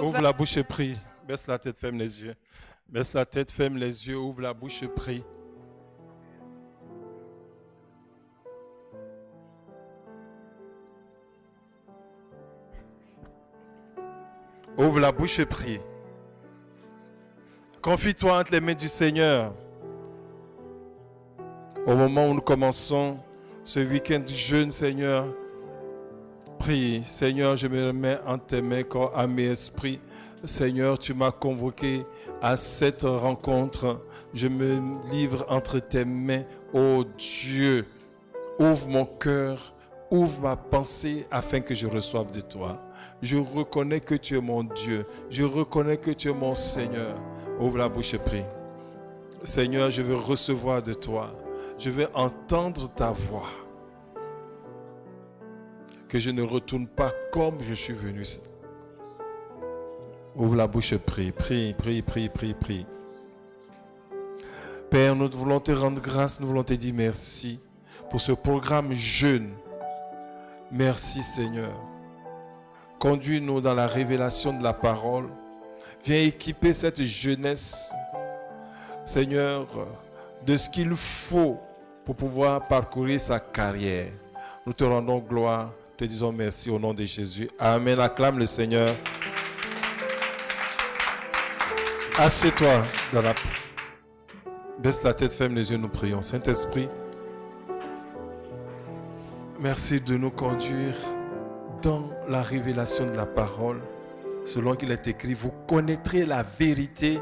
Ouvre la bouche et prie. Baisse la tête, ferme les yeux. Baisse la tête, ferme les yeux, ouvre la bouche et prie. Ouvre la bouche et prie. Confie-toi entre les mains du Seigneur. Au moment où nous commençons ce week-end du jeûne, Seigneur, prie. Seigneur, je me remets entre tes mains, corps, âme et esprit. Seigneur, tu m'as convoqué à cette rencontre. Je me livre entre tes mains. Oh Dieu, ouvre mon cœur, ouvre ma pensée afin que je reçoive de toi. Je reconnais que tu es mon Dieu. Je reconnais que tu es mon Seigneur. Ouvre la bouche et prie. Seigneur, je veux recevoir de toi. Je veux entendre ta voix. Que je ne retourne pas comme je suis venu. Ouvre la bouche et prie. Prie, prie, prie, prie, prie. Père, nous voulons te rendre grâce. Nous voulons te dire merci pour ce programme jeûne. Merci Seigneur. Conduis-nous dans la révélation de la parole. Viens équiper cette jeunesse, Seigneur, de ce qu'il faut pour pouvoir parcourir sa carrière. Nous te rendons gloire, te disons merci au nom de Jésus. Amen. Acclame le Seigneur. Assieds-toi dans la... Baisse la tête, ferme les yeux, nous prions. Saint-Esprit, merci de nous conduire dans la révélation de la parole. Selon qu'il est écrit, vous connaîtrez la vérité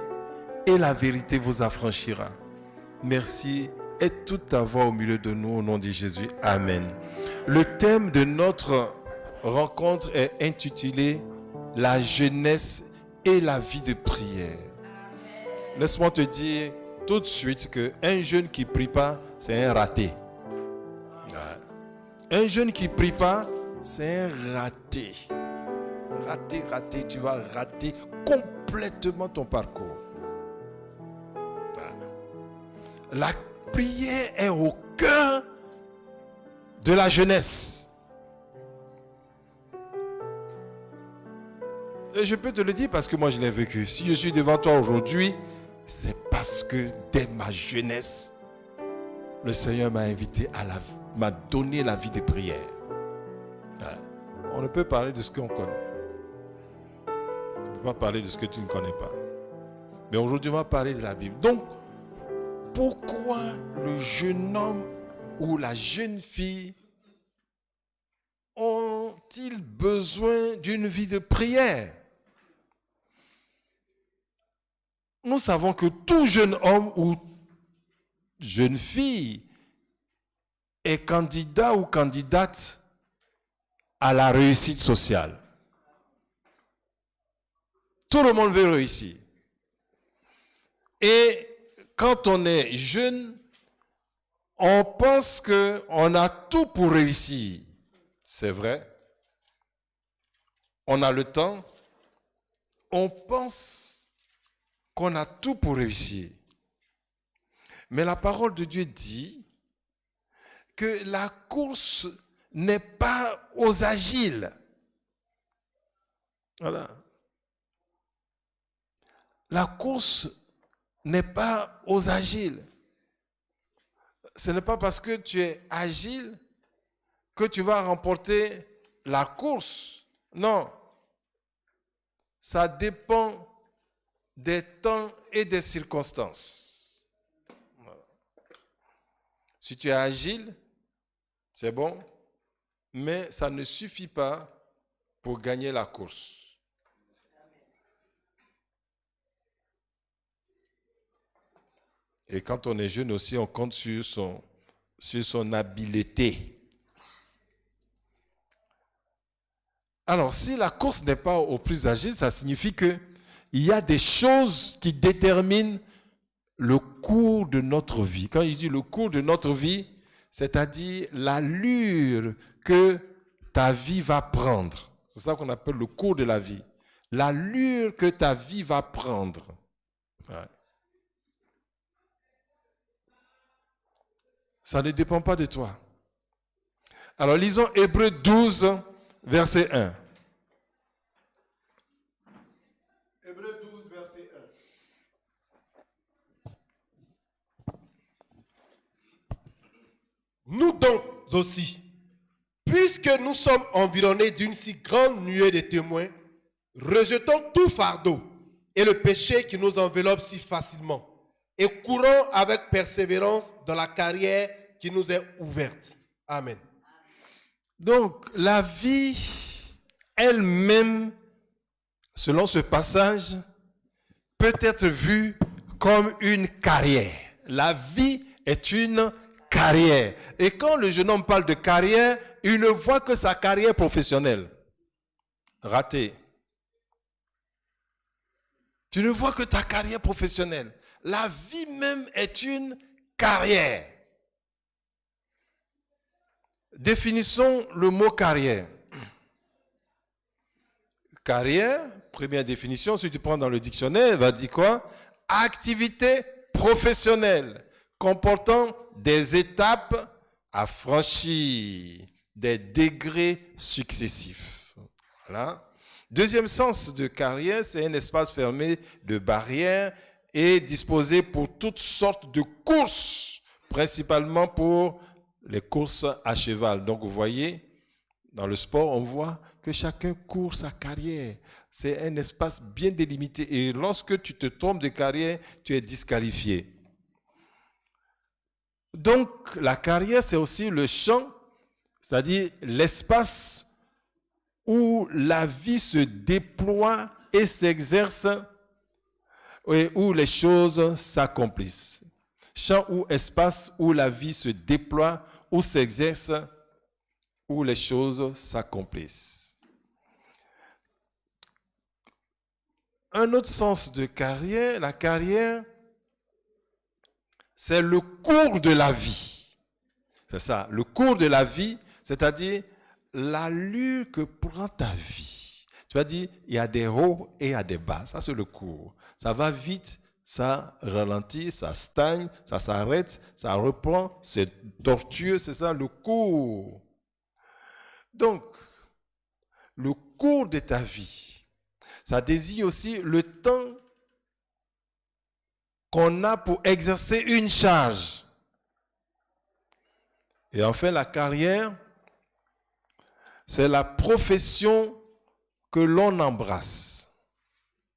et la vérité vous affranchira. Merci. Aide toute ta voix au milieu de nous au nom de Jésus. Amen. Le thème de notre rencontre est intitulé « La jeunesse et la vie de prière ». Laisse-moi te dire tout de suite qu'un jeune qui ne prie pas, c'est un raté. Un jeune qui ne prie pas, c'est un raté. Raté, tu vas rater complètement ton parcours. La prière est au cœur de la jeunesse. Et je peux te le dire parce que moi je l'ai vécu. Si je suis devant toi aujourd'hui, c'est parce que dès ma jeunesse, le Seigneur m'a invité m'a donné la vie de prière. On ne peut parler de ce qu'on connaît. On ne peut pas parler de ce que tu ne connais pas. Mais aujourd'hui, on va parler de la Bible. Donc, pourquoi le jeune homme ou la jeune fille ont-ils besoin d'une vie de prière? Nous savons que tout jeune homme ou jeune fille est candidat ou candidate à la réussite sociale. Tout le monde veut réussir. Et quand on est jeune, on pense qu'on a tout pour réussir. C'est vrai. On a le temps. On pense qu'on a tout pour réussir. Mais la parole de Dieu dit que la course n'est pas aux agiles. Voilà. La course n'est pas aux agiles. Ce n'est pas parce que tu es agile que tu vas remporter la course. Non. Ça dépend des temps et des circonstances. Voilà. Si tu es agile, c'est bon, mais ça ne suffit pas pour gagner la course. Et quand on est jeune aussi, on compte sur son habileté. Alors, si la course n'est pas au plus agile, ça signifie qu'il y a des choses qui déterminent le cours de notre vie. Quand je dis le cours de notre vie, c'est-à-dire l'allure que ta vie va prendre. C'est ça qu'on appelle le cours de la vie. L'allure que ta vie va prendre. Ouais. Ça ne dépend pas de toi. Alors lisons Hébreux 12, verset 1. verset 1. Nous donc aussi, puisque nous sommes environnés d'une si grande nuée de témoins, rejetons tout fardeau et le péché qui nous enveloppe si facilement et courons avec persévérance dans la carrière qui nous est ouverte. Amen. Donc, la vie elle-même, selon ce passage, peut être vue comme une carrière. La vie est une carrière. Et quand le jeune homme parle de carrière, il ne voit que sa carrière professionnelle. Ratée. Tu ne vois que ta carrière professionnelle. La vie même est une carrière. Définissons le mot carrière. Carrière, première définition, si tu prends dans le dictionnaire, elle va dire quoi? Activité professionnelle comportant des étapes à franchir, des degrés successifs. Voilà. Deuxième sens de carrière, c'est un espace fermé de barrières et disposé pour toutes sortes de courses, principalement pour les courses à cheval. Donc vous voyez, dans le sport, on voit que chacun court sa carrière. C'est un espace bien délimité. Et lorsque tu te trompes de carrière, tu es disqualifié. Donc, la carrière, c'est aussi le champ, c'est-à-dire l'espace où la vie se déploie et s'exerce, et où les choses s'accomplissent. Champ ou espace où la vie se déploie, où s'exerce, où les choses s'accomplissent. Un autre sens de carrière, la carrière, c'est le cours de la vie. C'est ça, le cours de la vie, c'est-à-dire l'allure que prend ta vie. Tu vas dire, il y a des hauts et il y a des bas. Ça, c'est le cours. Ça va vite, ça ralentit, ça stagne, ça s'arrête, ça reprend, c'est tortueux, c'est ça le cours. Donc, le cours de ta vie, ça désigne aussi le temps qu'on a pour exercer une charge. Et enfin, la carrière, c'est la profession que l'on embrasse.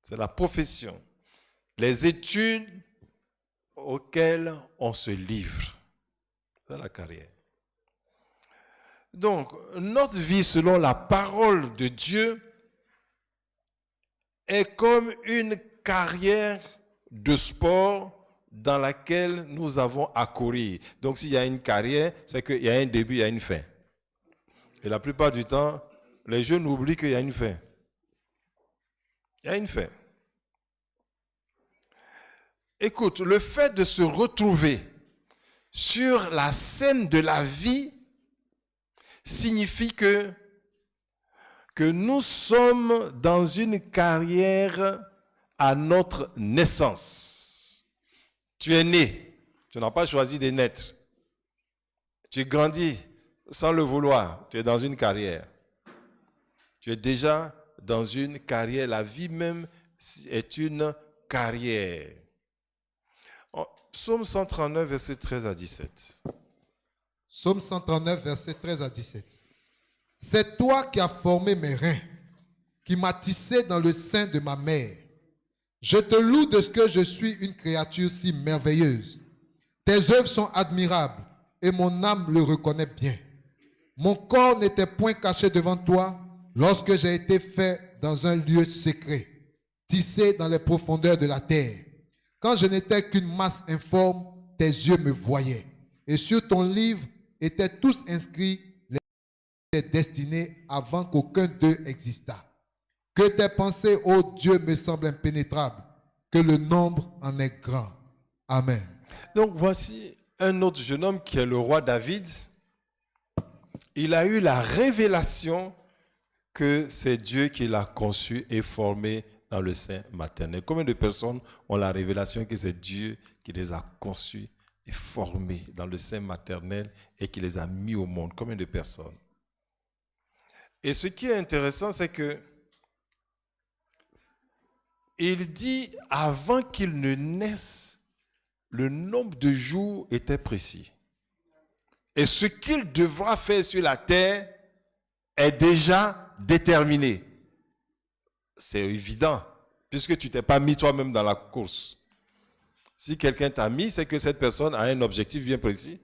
C'est la profession. Les études auxquelles on se livre. C'est la carrière. Donc, notre vie selon la parole de Dieu est comme une carrière de sport dans laquelle nous avons à courir. Donc, s'il y a une carrière, c'est qu'il y a un début, il y a une fin. Et la plupart du temps, les jeunes oublient qu'il y a une fin. Il y a une fin. Écoute, le fait de se retrouver sur la scène de la vie signifie que nous sommes dans une carrière à notre naissance. Tu es né, tu n'as pas choisi de naître. Tu grandis sans le vouloir, tu es dans une carrière. Tu es déjà dans une carrière, la vie même est une carrière. Psaume 139, verset 13 à 17. Psaume 139, verset 13 à 17. C'est toi qui as formé mes reins, qui m'as tissé dans le sein de ma mère. Je te loue de ce que je suis une créature si merveilleuse. Tes œuvres sont admirables et mon âme le reconnaît bien. Mon corps n'était point caché devant toi lorsque j'ai été fait dans un lieu secret, tissé dans les profondeurs de la terre. Quand je n'étais qu'une masse informe, tes yeux me voyaient. Et sur ton livre étaient tous inscrits les destinés avant qu'aucun d'eux existât. Que tes pensées, ô Dieu, me semblent impénétrables, que le nombre en est grand. Amen. Donc voici un autre jeune homme qui est le roi David. Il a eu la révélation que c'est Dieu qui l'a conçu et formé dans le sein maternel. Combien de personnes ont la révélation que c'est Dieu qui les a conçus et formés dans le sein maternel et qui les a mis au monde? Combien de personnes? Et ce qui est intéressant, c'est que il dit, avant qu'il ne naisse, le nombre de jours était précis. Et ce qu'il devra faire sur la terre est déjà déterminé. C'est évident, puisque tu ne t'es pas mis toi-même dans la course. Si quelqu'un t'a mis, c'est que cette personne a un objectif bien précis.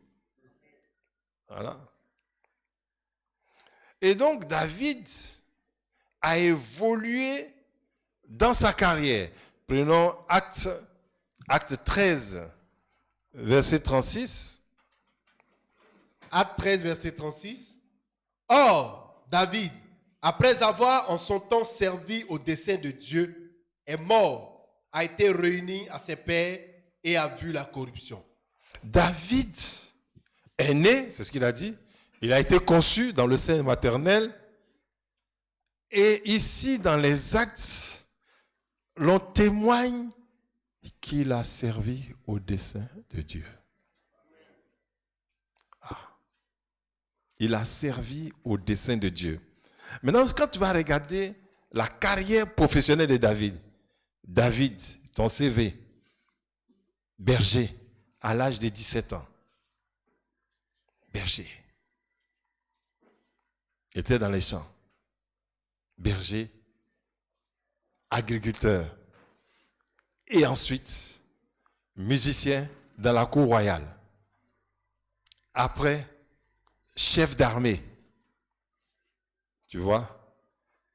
Voilà. Et donc, David a évolué dans sa carrière. Prenons Acte 13, verset 36. Acte 13, verset 36. Or, David, après avoir en son temps servi au dessein de Dieu, est mort, a été réuni à ses pairs et a vu la corruption. David est né, c'est ce qu'il a dit, il a été conçu dans le sein maternel. Et ici, dans les Actes, l'on témoigne qu'il a servi au dessein de Dieu. Il a servi au dessein de Dieu. Maintenant, quand tu vas regarder la carrière professionnelle de David, David, ton CV, berger, à l'âge de 17 ans, berger, était dans les champs, berger, agriculteur, et ensuite, musicien dans la cour royale. Après, chef d'armée. Tu vois,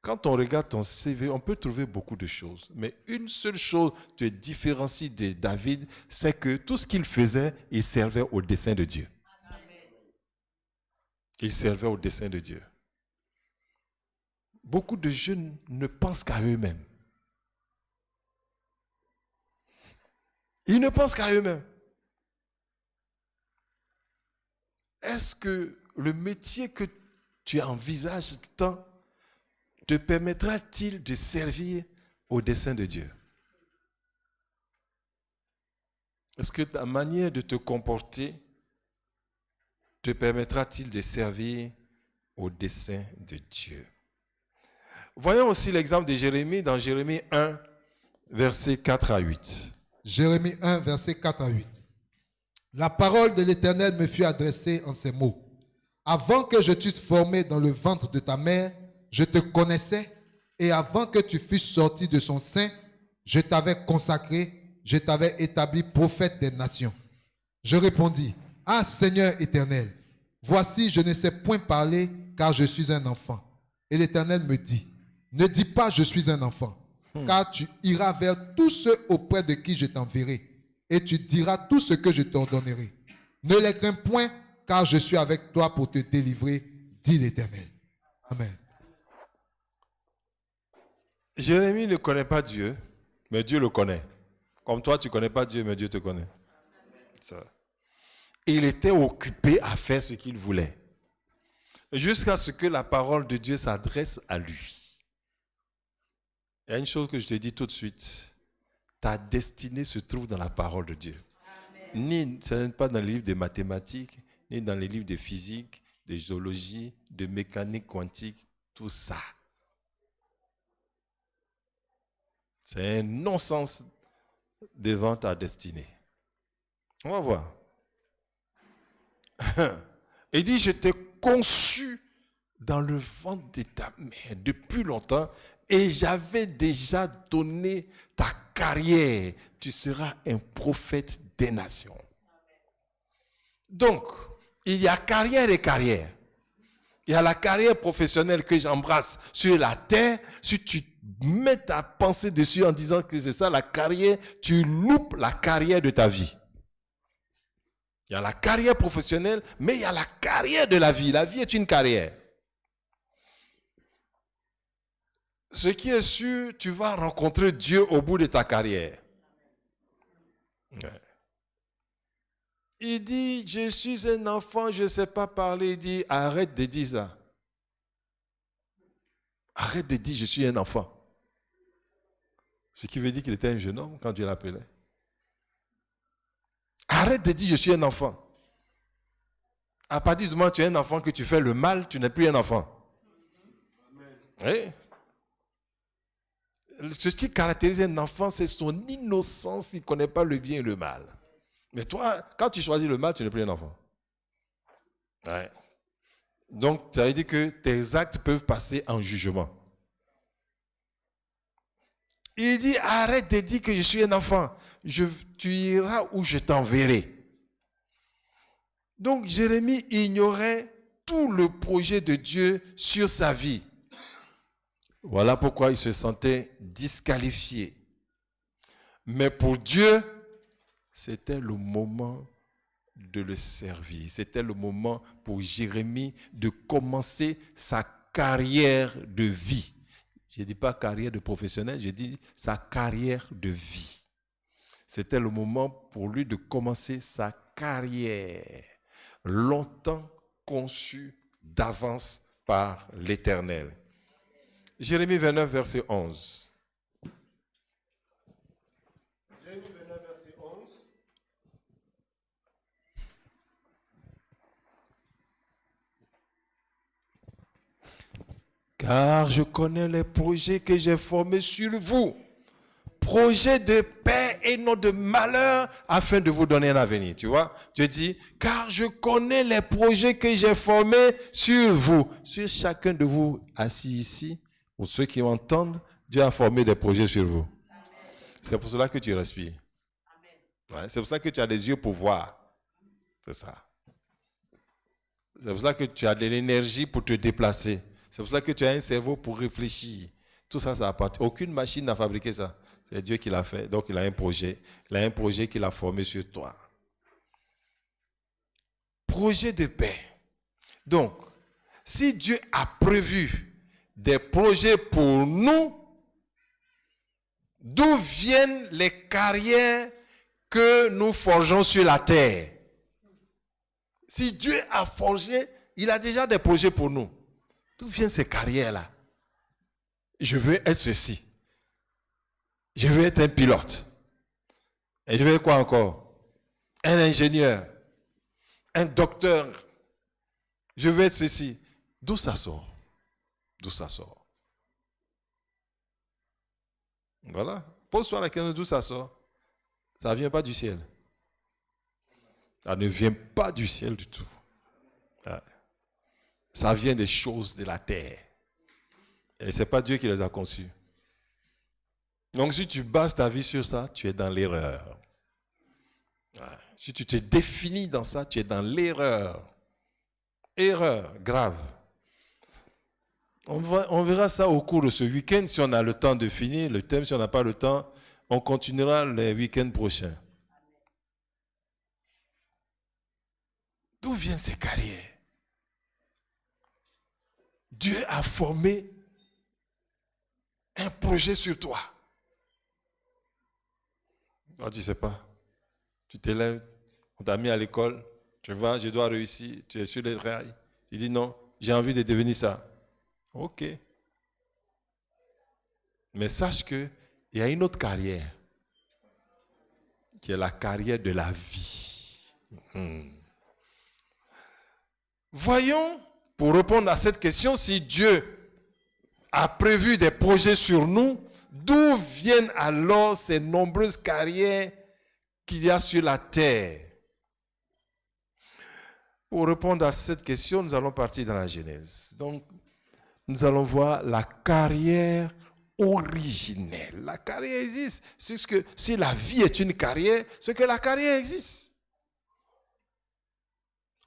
quand on regarde ton CV, on peut trouver beaucoup de choses. Mais une seule chose te différencie de David, c'est que tout ce qu'il faisait, il servait au dessein de Dieu. Il servait au dessein de Dieu. Beaucoup de jeunes ne pensent qu'à eux-mêmes. Ils ne pensent qu'à eux-mêmes. Est-ce que le métier que tu envisages tant te permettra-t-il de servir au dessein de Dieu? Est-ce que ta manière de te comporter te permettra-t-il de servir au dessein de Dieu? Voyons aussi l'exemple de Jérémie dans Jérémie 1, versets 4 à 8. Jérémie 1, versets 4 à 8. La parole de l'Éternel me fut adressée en ces mots. Avant que je t'eusse formé dans le ventre de ta mère, je te connaissais, et avant que tu fusses sorti de son sein, je t'avais consacré, je t'avais établi prophète des nations. Je répondis, ah Seigneur éternel, voici je ne sais point parler, car je suis un enfant. Et l'Éternel me dit, ne dis pas je suis un enfant, car tu iras vers tous ceux auprès de qui je t'enverrai, et tu diras tout ce que je t'ordonnerai. Ne les crains point, car je suis avec toi pour te délivrer, dit l'Éternel. Amen. Jérémie ne connaît pas Dieu, mais Dieu le connaît. Comme toi, tu ne connais pas Dieu, mais Dieu te connaît. Ça. Il était occupé à faire ce qu'il voulait, jusqu'à ce que la parole de Dieu s'adresse à lui. Il y a une chose que je te dis tout de suite. Ta destinée se trouve dans la parole de Dieu. Ce n'est pas dans les livres de mathématiques, ni dans les livres de physique, de géologie, de mécanique quantique, tout ça. C'est un non-sens devant ta destinée. On va voir. Il dit, je t'ai conçu dans le ventre de ta mère depuis longtemps et j'avais déjà donné ta carrière. Tu seras un prophète des nations. Donc, il y a carrière et carrière. Il y a la carrière professionnelle que j'embrasse sur la terre. Si tu mets ta pensée dessus en disant que c'est ça la carrière, tu loupes la carrière de ta vie. Il y a la carrière professionnelle, mais il y a la carrière de la vie. La vie est une carrière. Ce qui est sûr, tu vas rencontrer Dieu au bout de ta carrière. Ouais. Il dit, je suis un enfant, je ne sais pas parler. Il dit, arrête de dire ça. Arrête de dire, je suis un enfant. Ce qui veut dire qu'il était un jeune homme quand Dieu l'appelait. Arrête de dire, je suis un enfant. À partir du moment où tu es un enfant, que tu fais le mal, tu n'es plus un enfant. Oui. Ce qui caractérise un enfant, c'est son innocence. Il ne connaît pas le bien et le mal. Mais toi, quand tu choisis le mal, tu n'es plus un enfant. Ouais. Donc, ça veut dire que tes actes peuvent passer en jugement. Il dit, arrête de dire que je suis un enfant. Tu iras où je t'enverrai. Donc, Jérémie ignorait tout le projet de Dieu sur sa vie. Voilà pourquoi il se sentait disqualifié. Mais pour Dieu, c'était le moment de le servir. C'était le moment pour Jérémie de commencer sa carrière de vie. Je ne dis pas carrière de professionnel, je dis sa carrière de vie. C'était le moment pour lui de commencer sa carrière, longtemps conçue d'avance par l'Éternel. Jérémie 29, verset 11. Jérémie 29, verset 11. Car je connais les projets que j'ai formés sur vous. Projets de paix et non de malheur afin de vous donner un avenir. Tu vois, Dieu dit, car je connais les projets que j'ai formés sur vous. Sur chacun de vous assis ici, pour ceux qui m'entendent, Dieu a formé des projets sur vous. Amen. C'est pour cela que tu respires. Ouais, c'est pour ça que tu as des yeux pour voir. C'est ça. C'est pour ça que tu as de l'énergie pour te déplacer. C'est pour ça que tu as un cerveau pour réfléchir. Tout ça, ça appartient. Aucune machine n'a fabriqué ça. C'est Dieu qui l'a fait. Donc, il a un projet. Il a un projet qu'il a formé sur toi. Projet de paix. Donc, si Dieu a prévu des projets pour nous, d'où viennent les carrières que nous forgeons sur la terre? Si Dieu a forgé, il a déjà des projets pour nous. D'où viennent ces carrières-là? Je veux être ceci. Je veux être un pilote. Et je veux être quoi encore? Un ingénieur. Un docteur. Je veux être ceci. D'où ça sort? D'où ça sort? Voilà. Pose-toi la question d'où ça sort. Ça ne vient pas du ciel. Ça ne vient pas du ciel du tout. Ça vient des choses de la terre. Et ce n'est pas Dieu qui les a conçues. Donc si tu bases ta vie sur ça, tu es dans l'erreur. Si tu te définis dans ça, tu es dans l'erreur. Erreur grave. On verra ça au cours de ce week-end. Si on a le temps de finir le thème, si on n'a pas le temps, on continuera les week-ends prochains. D'où viennent ces carrières? Dieu a formé un projet sur toi. Non, tu ne sais pas. Tu t'élèves, on t'a mis à l'école, tu vas, je dois réussir, tu es sur les rails. Tu dis non, j'ai envie de devenir ça. Ok. Mais sache qu'il y a une autre carrière, qui est la carrière de la vie. Voyons, pour répondre à cette question, si Dieu a prévu des projets sur nous, d'où viennent alors ces nombreuses carrières qu'il y a sur la terre? Pour répondre à cette question, nous allons partir dans la Genèse. Donc, nous allons voir la carrière originelle. La carrière existe. Si la vie est une carrière, c'est que la carrière existe.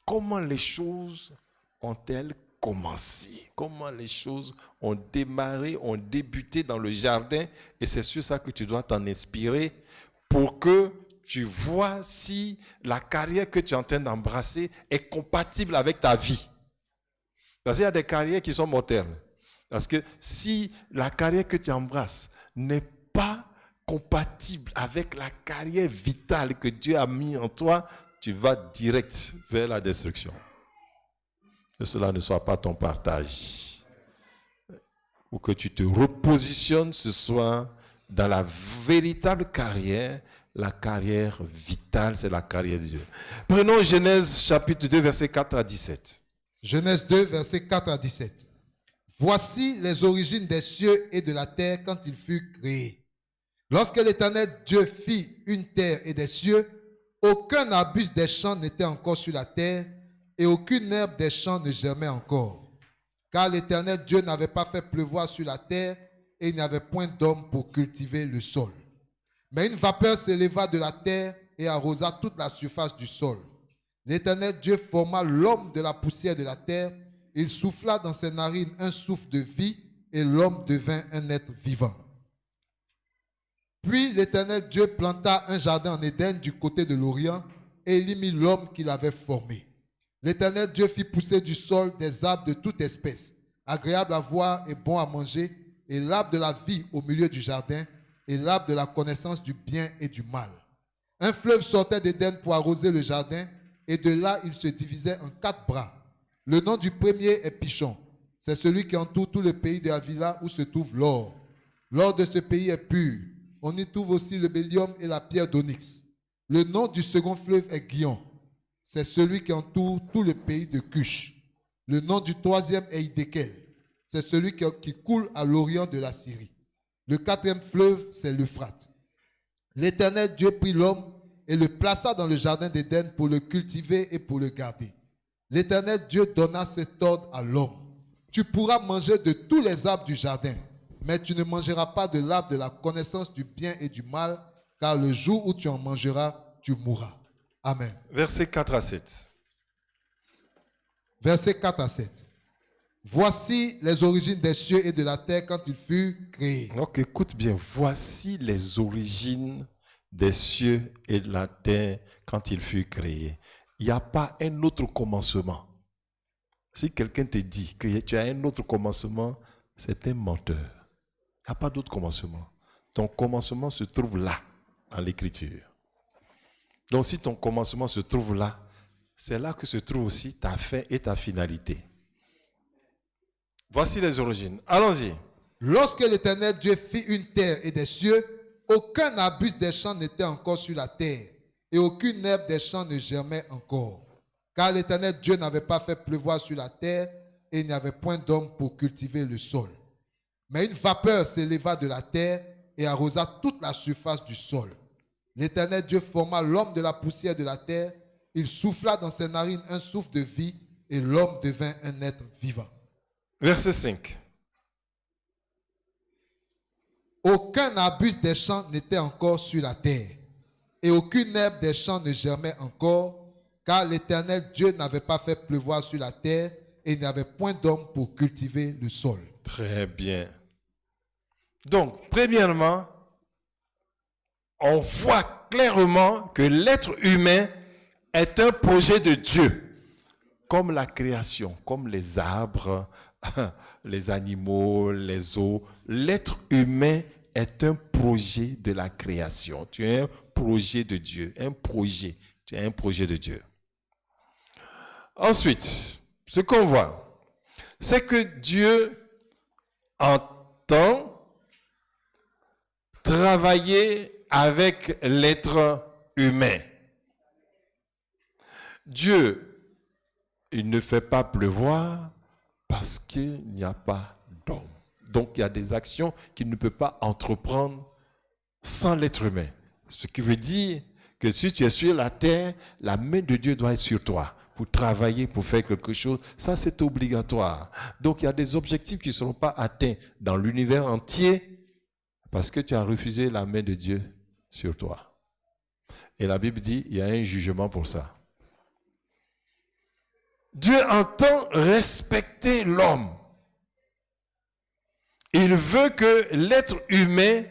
Comment les choses ont-elles commencé? Comment les choses ont démarré, ont débuté dans le jardin? Et c'est sur ça que tu dois t'en inspirer pour que tu vois si la carrière que tu es en train d'embrasser est compatible avec ta vie. Parce qu'il y a des carrières qui sont mortelles. Parce que si la carrière que tu embrasses n'est pas compatible avec la carrière vitale que Dieu a mis en toi, tu vas direct vers la destruction. Que cela ne soit pas ton partage. Ou que tu te repositionnes ce soir dans la véritable carrière. La carrière vitale, c'est la carrière de Dieu. Prenons Genèse chapitre 2, versets 4 à 17. Genèse 2, versets 4 à 17. Voici les origines des cieux et de la terre quand il fut créé. Lorsque l'Éternel Dieu fit une terre et des cieux, aucun arbuste des champs n'était encore sur la terre et aucune herbe des champs ne germait encore. Car l'Éternel Dieu n'avait pas fait pleuvoir sur la terre et il n'y avait point d'homme pour cultiver le sol. Mais une vapeur s'éleva de la terre et arrosa toute la surface du sol. L'Éternel Dieu forma l'homme de la poussière de la terre. Il souffla dans ses narines un souffle de vie et l'homme devint un être vivant. Puis l'Éternel Dieu planta un jardin en Éden du côté de l'Orient et il y mit l'homme qu'il avait formé. L'Éternel Dieu fit pousser du sol des arbres de toute espèce, agréables à voir et bons à manger, et l'arbre de la vie au milieu du jardin, et l'arbre de la connaissance du bien et du mal. Un fleuve sortait d'Éden pour arroser le jardin, et de là il se divisait en 4 bras. Le nom du premier est Pichon. C'est celui qui entoure tout le pays de Havila où se trouve l'or. L'or de ce pays est pur. On y trouve aussi le bélium et la pierre d'onyx. Le nom du second fleuve est Guion. C'est celui qui entoure tout le pays de Cush. Le nom du troisième est Hiddekel. C'est celui qui coule à l'orient de la Syrie. Le 4e fleuve, c'est l'Euphrate. L'Éternel Dieu prit l'homme et le plaça dans le jardin d'Éden pour le cultiver et pour le garder. L'Éternel Dieu donna cet ordre à l'homme. Tu pourras manger de tous les arbres du jardin, mais tu ne mangeras pas de l'arbre de la connaissance du bien et du mal, car le jour où tu en mangeras, tu mourras. Amen. Versets 4 à 7. Versets 4 à 7. Voici les origines des cieux et de la terre quand il fut créé. Donc écoute bien, voici les origines des cieux et de la terre quand il fut créé. Il n'y a pas un autre commencement. Si quelqu'un te dit que tu as un autre commencement, c'est un menteur. Il n'y a pas d'autre commencement. Ton commencement se trouve là, dans l'Écriture. Donc si ton commencement se trouve là, c'est là que se trouve aussi ta fin et ta finalité. Voici les origines. Allons-y. Lorsque l'Éternel Dieu fit une terre et des cieux, aucun arbuste des champs n'était encore sur la terre, et aucune herbe des champs ne germait encore. Car l'Éternel Dieu n'avait pas fait pleuvoir sur la terre, et il n'y avait point d'homme pour cultiver le sol. Mais une vapeur s'éleva de la terre et arrosa toute la surface du sol. L'Éternel Dieu forma l'homme de la poussière de la terre, il souffla dans ses narines un souffle de vie, et l'homme devint un être vivant. Verset 5. Aucun arbuste des champs n'était encore sur la terre, et aucune herbe des champs ne germait encore, car l'Éternel Dieu n'avait pas fait pleuvoir sur la terre, et il n'y avait point d'homme pour cultiver le sol. Très bien. Donc, premièrement, on voit clairement que l'être humain est un projet de Dieu, comme la création, comme les arbres, les animaux, les eaux. L'être humain est un projet de la création. Tu es un projet de Dieu, un projet. Tu es un projet de Dieu. Ensuite, ce qu'on voit, c'est que Dieu entend travailler avec l'être humain. Dieu, il ne fait pas pleuvoir parce qu'il n'y a pas d'homme. Donc, il y a des actions qu'il ne peut pas entreprendre sans l'être humain. Ce qui veut dire que si tu es sur la terre, la main de Dieu doit être sur toi pour travailler, pour faire quelque chose. Ça, c'est obligatoire. Donc, il y a des objectifs qui ne seront pas atteints dans l'univers entier parce que tu as refusé la main de Dieu sur toi. Et la Bible dit, il y a un jugement pour ça. Dieu entend respecter l'homme. Il veut que l'être humain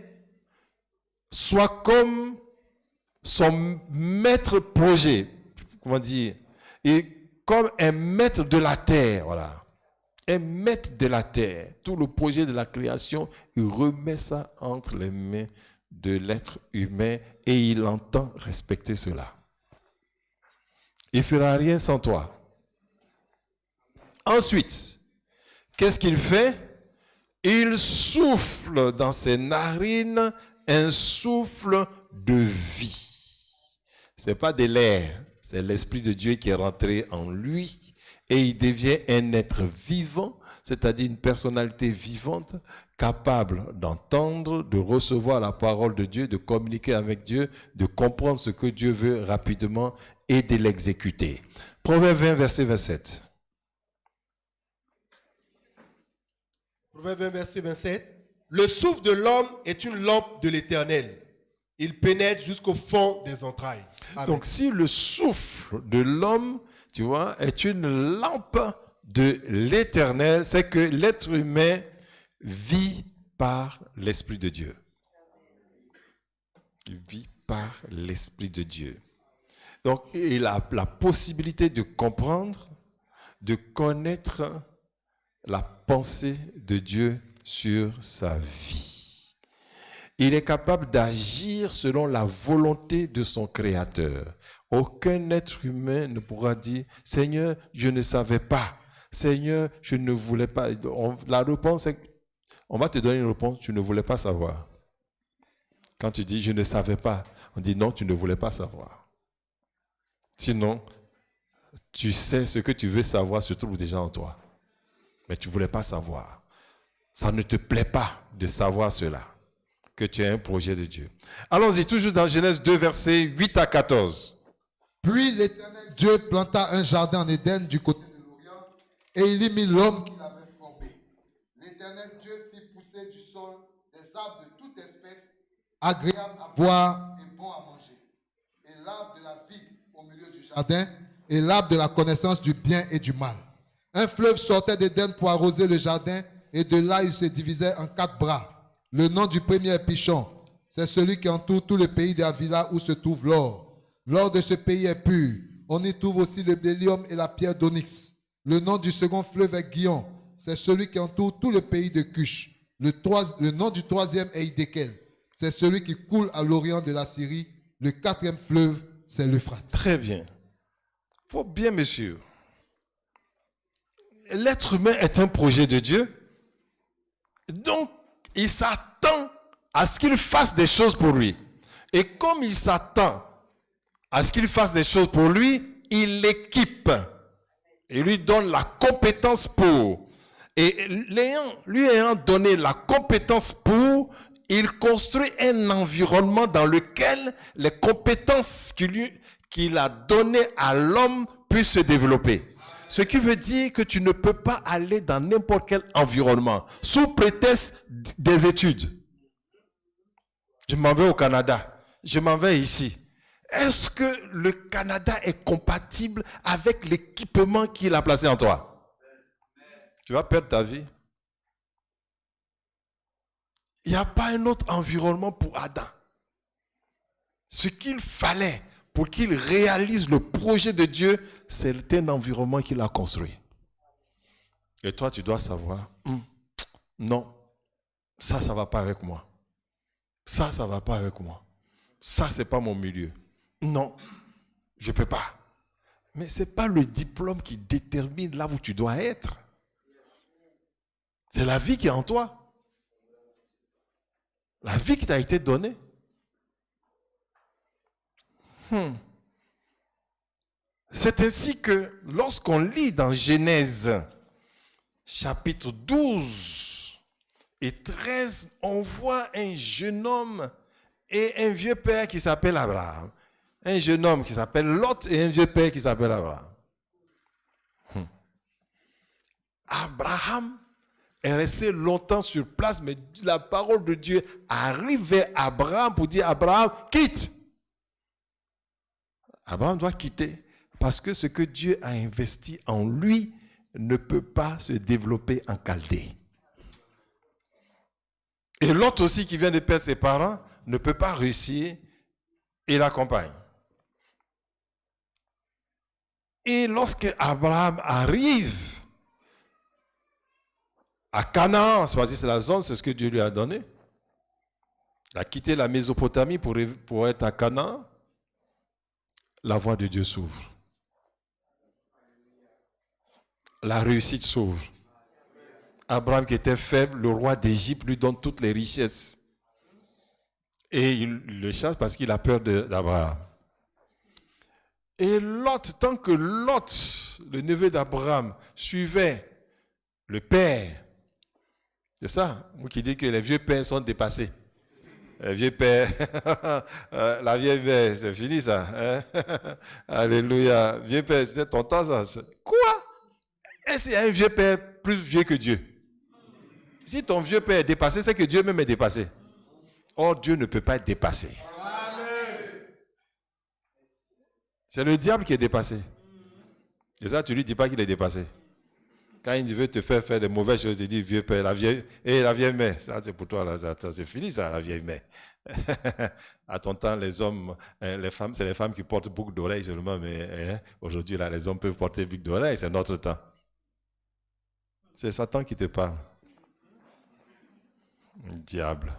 soit comme son maître projet, comment dire, et comme un maître de la terre, voilà. Un maître de la terre. Tout le projet de la création, il remet ça entre les mains de l'être humain et il entend respecter cela. Il ne fera rien sans toi. Ensuite, qu'est-ce qu'il fait? Il souffle dans ses narines un souffle de vie. Ce n'est pas de l'air, c'est l'Esprit de Dieu qui est rentré en lui et il devient un être vivant. c'est-à-dire une personnalité vivante, capable d'entendre, de recevoir la parole de Dieu, de communiquer avec Dieu, de comprendre ce que Dieu veut rapidement et de l'exécuter. Proverbe 20, verset 27. Proverbe 20, verset 27. Le souffle de l'homme est une lampe de l'Éternel. Il pénètre jusqu'au fond des entrailles. Amen. Donc, si le souffle de l'homme, tu vois, est une lampe de l'Éternel, c'est que l'être humain vit par l'Esprit de Dieu. Il vit par l'Esprit de Dieu. Donc, il a la possibilité de comprendre, de connaître la pensée de Dieu sur sa vie. Il est capable d'agir selon la volonté de son Créateur. Aucun être humain ne pourra dire « Seigneur, je ne savais pas. Seigneur, je ne voulais pas. » La réponse est, on va te donner une réponse, tu ne voulais pas savoir. Quand tu dis « je ne savais pas », on dit « non, tu ne voulais pas savoir ». Sinon, tu sais ce que tu veux savoir se trouve déjà en toi. Mais tu ne voulais pas savoir. Ça ne te plaît pas de savoir cela, que tu as un projet de Dieu. Allons-y, toujours dans Genèse 2, versets 8 à 14. Puis l'Éternel Dieu planta un jardin en Éden du côté de l'Orient, et il y mit l'homme qu'il avait formé. L'Éternel Dieu fit pousser du sol des arbres de toute espèce, agréables à voir et bons à manger. Et l'arbre de la vie au milieu du jardin, et l'arbre de la connaissance du bien et du mal. Un fleuve sortait d'Éden pour arroser le jardin, et de là il se divisait en 4 bras. Le nom du premier est Pichon. C'est celui qui entoure tout le pays d'Avila où se trouve l'or. L'or de ce pays est pur. On y trouve aussi le bdellium et la pierre d'onyx. Le nom du second fleuve est Guion. C'est celui qui entoure tout le pays de Cush. Le nom du troisième est Hiddekel. C'est celui qui coule à l'orient de la Syrie. Le 4e fleuve, c'est l'Euphrate. Très bien. Il faut bien me suivre. L'être humain est un projet de Dieu. Donc, il s'attend à ce qu'il fasse des choses pour lui. Et comme il s'attend à ce qu'il fasse des choses pour lui, il l'équipe. Il lui donne la compétence pour. Et lui ayant donné la compétence pour, il construit un environnement dans lequel les compétences qu'il a données à l'homme puissent se développer. Ce qui veut dire que tu ne peux pas aller dans n'importe quel environnement sous prétexte des études. Je m'en vais au Canada. Je m'en vais ici. Est-ce que le Canada est compatible avec l'équipement qu'il a placé en toi? Tu vas perdre ta vie. Il n'y a pas un autre environnement pour Adam. Ce qu'il fallait pour qu'il réalise le projet de Dieu, c'est un environnement qu'il a construit. Et toi, tu dois savoir, non, ça ne va pas avec moi. Ça ne va pas avec moi. Ça, ce n'est pas mon milieu. Non, je ne peux pas. Mais ce n'est pas le diplôme qui détermine là où tu dois être. C'est la vie qui est en toi. La vie qui t'a été donnée. C'est ainsi que lorsqu'on lit dans Genèse chapitre 12 et 13, on voit un jeune homme et un vieux père qui s'appelle Abraham. Un jeune homme qui s'appelle Lot et un vieux père qui s'appelle Abraham. Abraham est resté longtemps sur place, mais la parole de Dieu arrive vers Abraham pour dire, Abraham, quitte. Abraham doit quitter parce que ce que Dieu a investi en lui ne peut pas se développer en Chaldée. Et l'autre aussi qui vient de perdre ses parents ne peut pas réussir et l'accompagne. Et lorsque Abraham arrive à Canaan, c'est la zone, c'est ce que Dieu lui a donné. Il a quitté la Mésopotamie pour être à Canaan. La voie de Dieu s'ouvre. La réussite s'ouvre. Abraham qui était faible, le roi d'Égypte lui donne toutes les richesses. Et il le chasse parce qu'il a peur d'Abraham. Et Lot, tant que Lot, le neveu d'Abraham, suivait Le père. C'est ça, moi qui dis que les vieux pères sont dépassés. Les vieux pères, la vieille mère, c'est fini ça. Hein? Alléluia. Vieux père, c'était ton temps ça. Quoi? Est-ce qu'il y a un vieux père plus vieux que Dieu? Si ton vieux père est dépassé, c'est que Dieu même est dépassé. Or, Dieu ne peut pas être dépassé. C'est le diable qui est dépassé. Et ça, tu lui dis pas qu'il est dépassé. Quand il veut te faire des mauvaises choses, il dit vieux père, la vieille mère. Ça, c'est pour toi, là, c'est fini, ça, la vieille mère. À ton temps, les hommes, les femmes, c'est les femmes qui portent boucle d'oreilles seulement, mais aujourd'hui, là, les hommes peuvent porter boucle d'oreilles, c'est notre temps. C'est Satan qui te parle. Diable.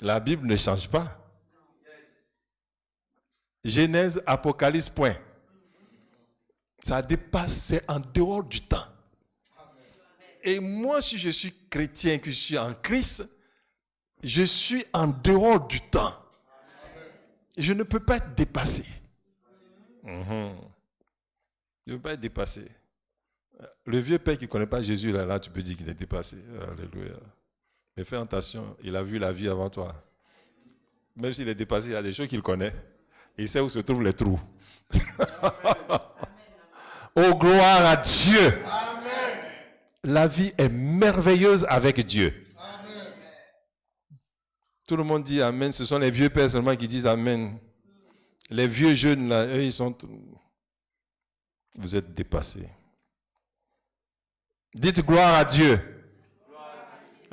La Bible ne change pas. Genèse, Apocalypse, point. Ça dépasse, c'est en dehors du temps. Et moi, si je suis chrétien, que je suis en Christ, je suis en dehors du temps. Je ne peux pas être dépassé. Je ne peux pas être dépassé. Le vieux père qui ne connaît pas Jésus, là, tu peux dire qu'il est dépassé. Alléluia. Mais fais attention, il a vu la vie avant toi. Même s'il est dépassé, il y a des choses qu'il connaît. Il sait où se trouvent les trous. Oh, gloire à Dieu. Amen. La vie est merveilleuse avec Dieu. Amen. Tout le monde dit Amen. Ce sont les vieux pères seulement qui disent Amen. Les vieux jeunes, là, eux, ils sont... Vous êtes dépassés. Dites gloire à Dieu.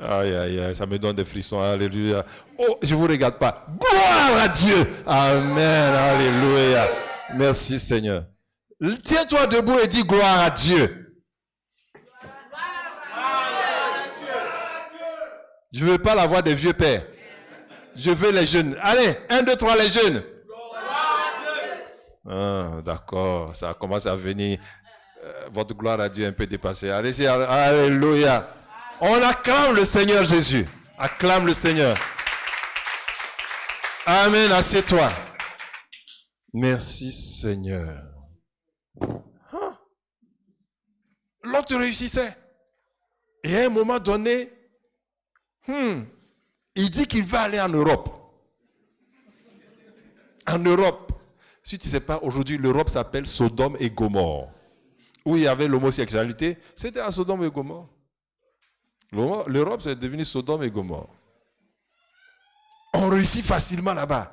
Aïe, aïe, aïe, ça me donne des frissons. Alléluia. Oh, je ne vous regarde pas. Gloire à Dieu. Amen. Alléluia. Merci Seigneur. Tiens-toi debout et dis gloire à Dieu. Je ne veux pas la voix des vieux pères. Je veux les jeunes. Allez, 1, 2, 3, les jeunes. Ah, d'accord, ça commence à venir. Votre gloire à Dieu est un peu dépassée. Allez-y, alléluia. On acclame le Seigneur Jésus. Acclame le Seigneur. Amen, assieds-toi. Merci Seigneur. Hein? L'autre réussissait. Et à un moment donné, il dit qu'il va aller en Europe. En Europe. Si tu ne sais pas, aujourd'hui, l'Europe s'appelle Sodome et Gomorrhe. Où il y avait l'homosexualité, c'était à Sodome et Gomorrhe. L'Europe, c'est devenu Sodome et Gomorrhe. On réussit facilement là-bas.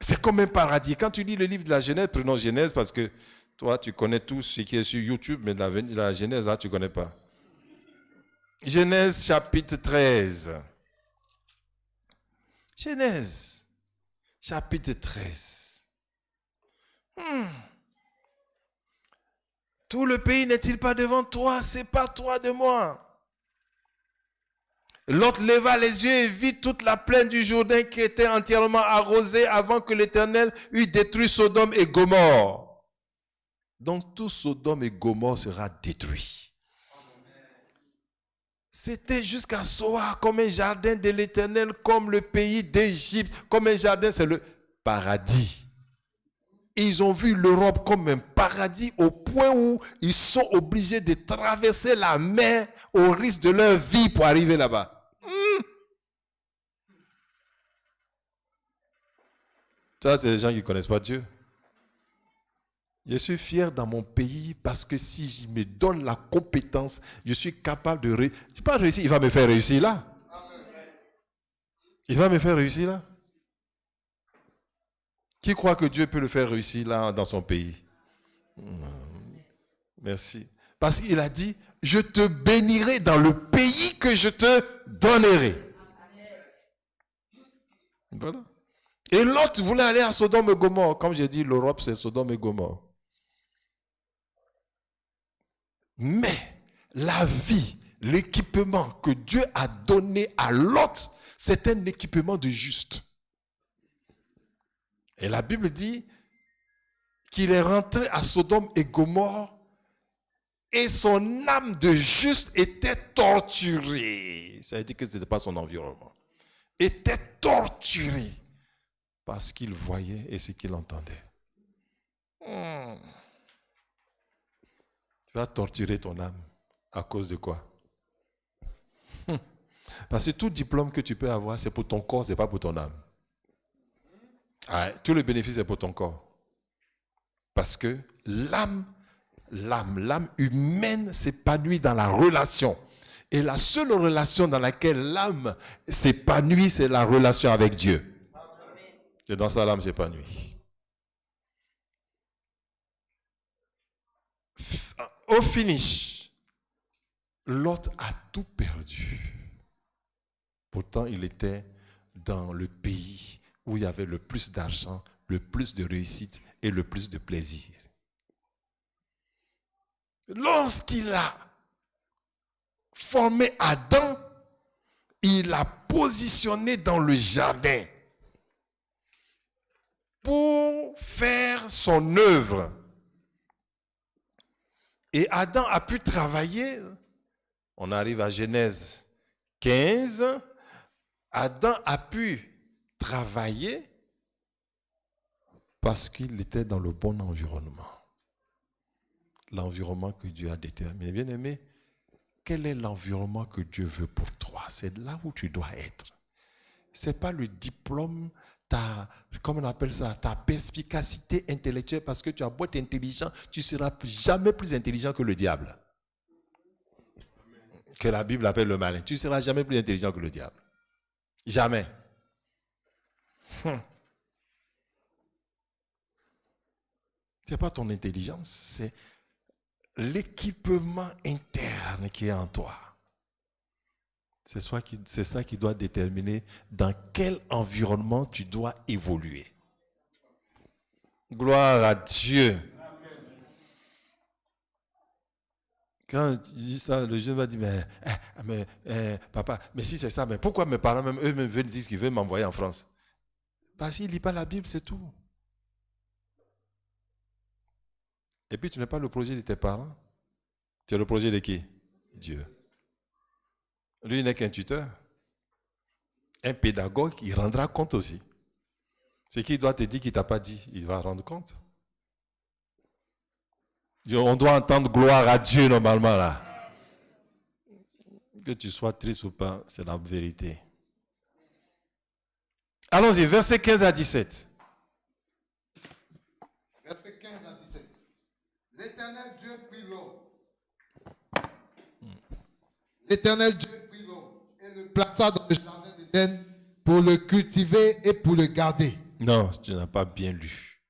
C'est comme un paradis. Quand tu lis le livre de la Genèse, prenons Genèse parce que toi, tu connais tout ce qui est sur YouTube, mais la Genèse, là, tu ne connais pas. Genèse chapitre 13. Genèse chapitre 13. Tout le pays n'est-il pas devant toi? Sépare-toi de moi. Lot leva les yeux et vit toute la plaine du Jourdain qui était entièrement arrosée avant que l'Éternel eût détruit Sodome et Gomorrhe. Donc tout Sodome et Gomorrhe sera détruit. C'était jusqu'à Soar comme un jardin de l'Éternel, comme le pays d'Égypte, comme un jardin, c'est le paradis. Ils ont vu l'Europe comme un paradis au point où ils sont obligés de traverser la mer au risque de leur vie pour arriver là-bas. Ça, c'est les gens qui ne connaissent pas Dieu. Je suis fier dans mon pays parce que si je me donne la compétence, je suis capable de réussir. Je ne vais pas réussir, il va me faire réussir là. Il va me faire réussir là. Qui croit que Dieu peut le faire réussir là dans son pays? Merci. Parce qu'il a dit, je te bénirai dans le pays que je te donnerai. Voilà. Et l'autre voulait aller à Sodome et Gomorrhe. Comme j'ai dit, l'Europe, c'est Sodome et Gomorrhe. Mais la vie, l'équipement que Dieu a donné à l'autre, c'est un équipement de juste. Et la Bible dit qu'il est rentré à Sodome et Gomorrhe et son âme de juste était torturée. Ça veut dire que ce n'était pas son environnement. Était torturée par ce qu'il voyait et ce qu'il entendait. Tu vas torturer ton âme. À cause de quoi? Parce que tout diplôme que tu peux avoir, c'est pour ton corps, ce n'est pas pour ton âme. Ah, tout le bénéfice est pour ton corps. Parce que l'âme humaine s'épanouit dans la relation. Et la seule relation dans laquelle l'âme s'épanouit, c'est la relation avec Dieu. C'est dans ça l'âme s'épanouit. Au finish, Lot a tout perdu. Pourtant, il était dans le pays où il y avait le plus d'argent, le plus de réussite et le plus de plaisir. Lorsqu'il a formé Adam, il l'a positionné dans le jardin pour faire son œuvre. Et Adam a pu travailler. On arrive à Genèse 15. Adam a pu travailler parce qu'il était dans le bon environnement. L'environnement que Dieu a déterminé. Bien aimé, quel est l'environnement que Dieu veut pour toi? C'est là où tu dois être. Ce n'est pas le diplôme, comment on appelle ça, ta perspicacité intellectuelle, parce que tu as beau être intelligent, tu ne seras jamais plus intelligent que le diable. Que la Bible appelle le malin. Tu ne seras jamais plus intelligent que le diable. Jamais. Ce n'est pas ton intelligence, c'est l'équipement interne qui est en toi. C'est ça qui doit déterminer dans quel environnement tu dois évoluer. Gloire à Dieu. Quand tu dis ça, le jeune va dire, mais papa, mais si c'est ça, mais pourquoi mes parents, même eux-mêmes, veulent dire qu'ils veulent m'envoyer en France? Parce qu'ils ne lisent pas la Bible, c'est tout. Et puis, tu n'es pas le projet de tes parents. Tu es le projet de qui? Dieu. Lui, il n'est qu'un tuteur. Un pédagogue, il rendra compte aussi. Ce qu'il doit te dire qu'il ne t'a pas dit, il va rendre compte. On doit entendre gloire à Dieu normalement là. Que tu sois triste ou pas, c'est la vérité. Allons-y, versets 15 à 17. Versets 15 à 17. L'Éternel Dieu prit l'homme. L'Éternel Dieu prit l'homme et le plaça dans le jardin d'Éden pour le cultiver et pour le garder. Non, tu n'as pas bien lu.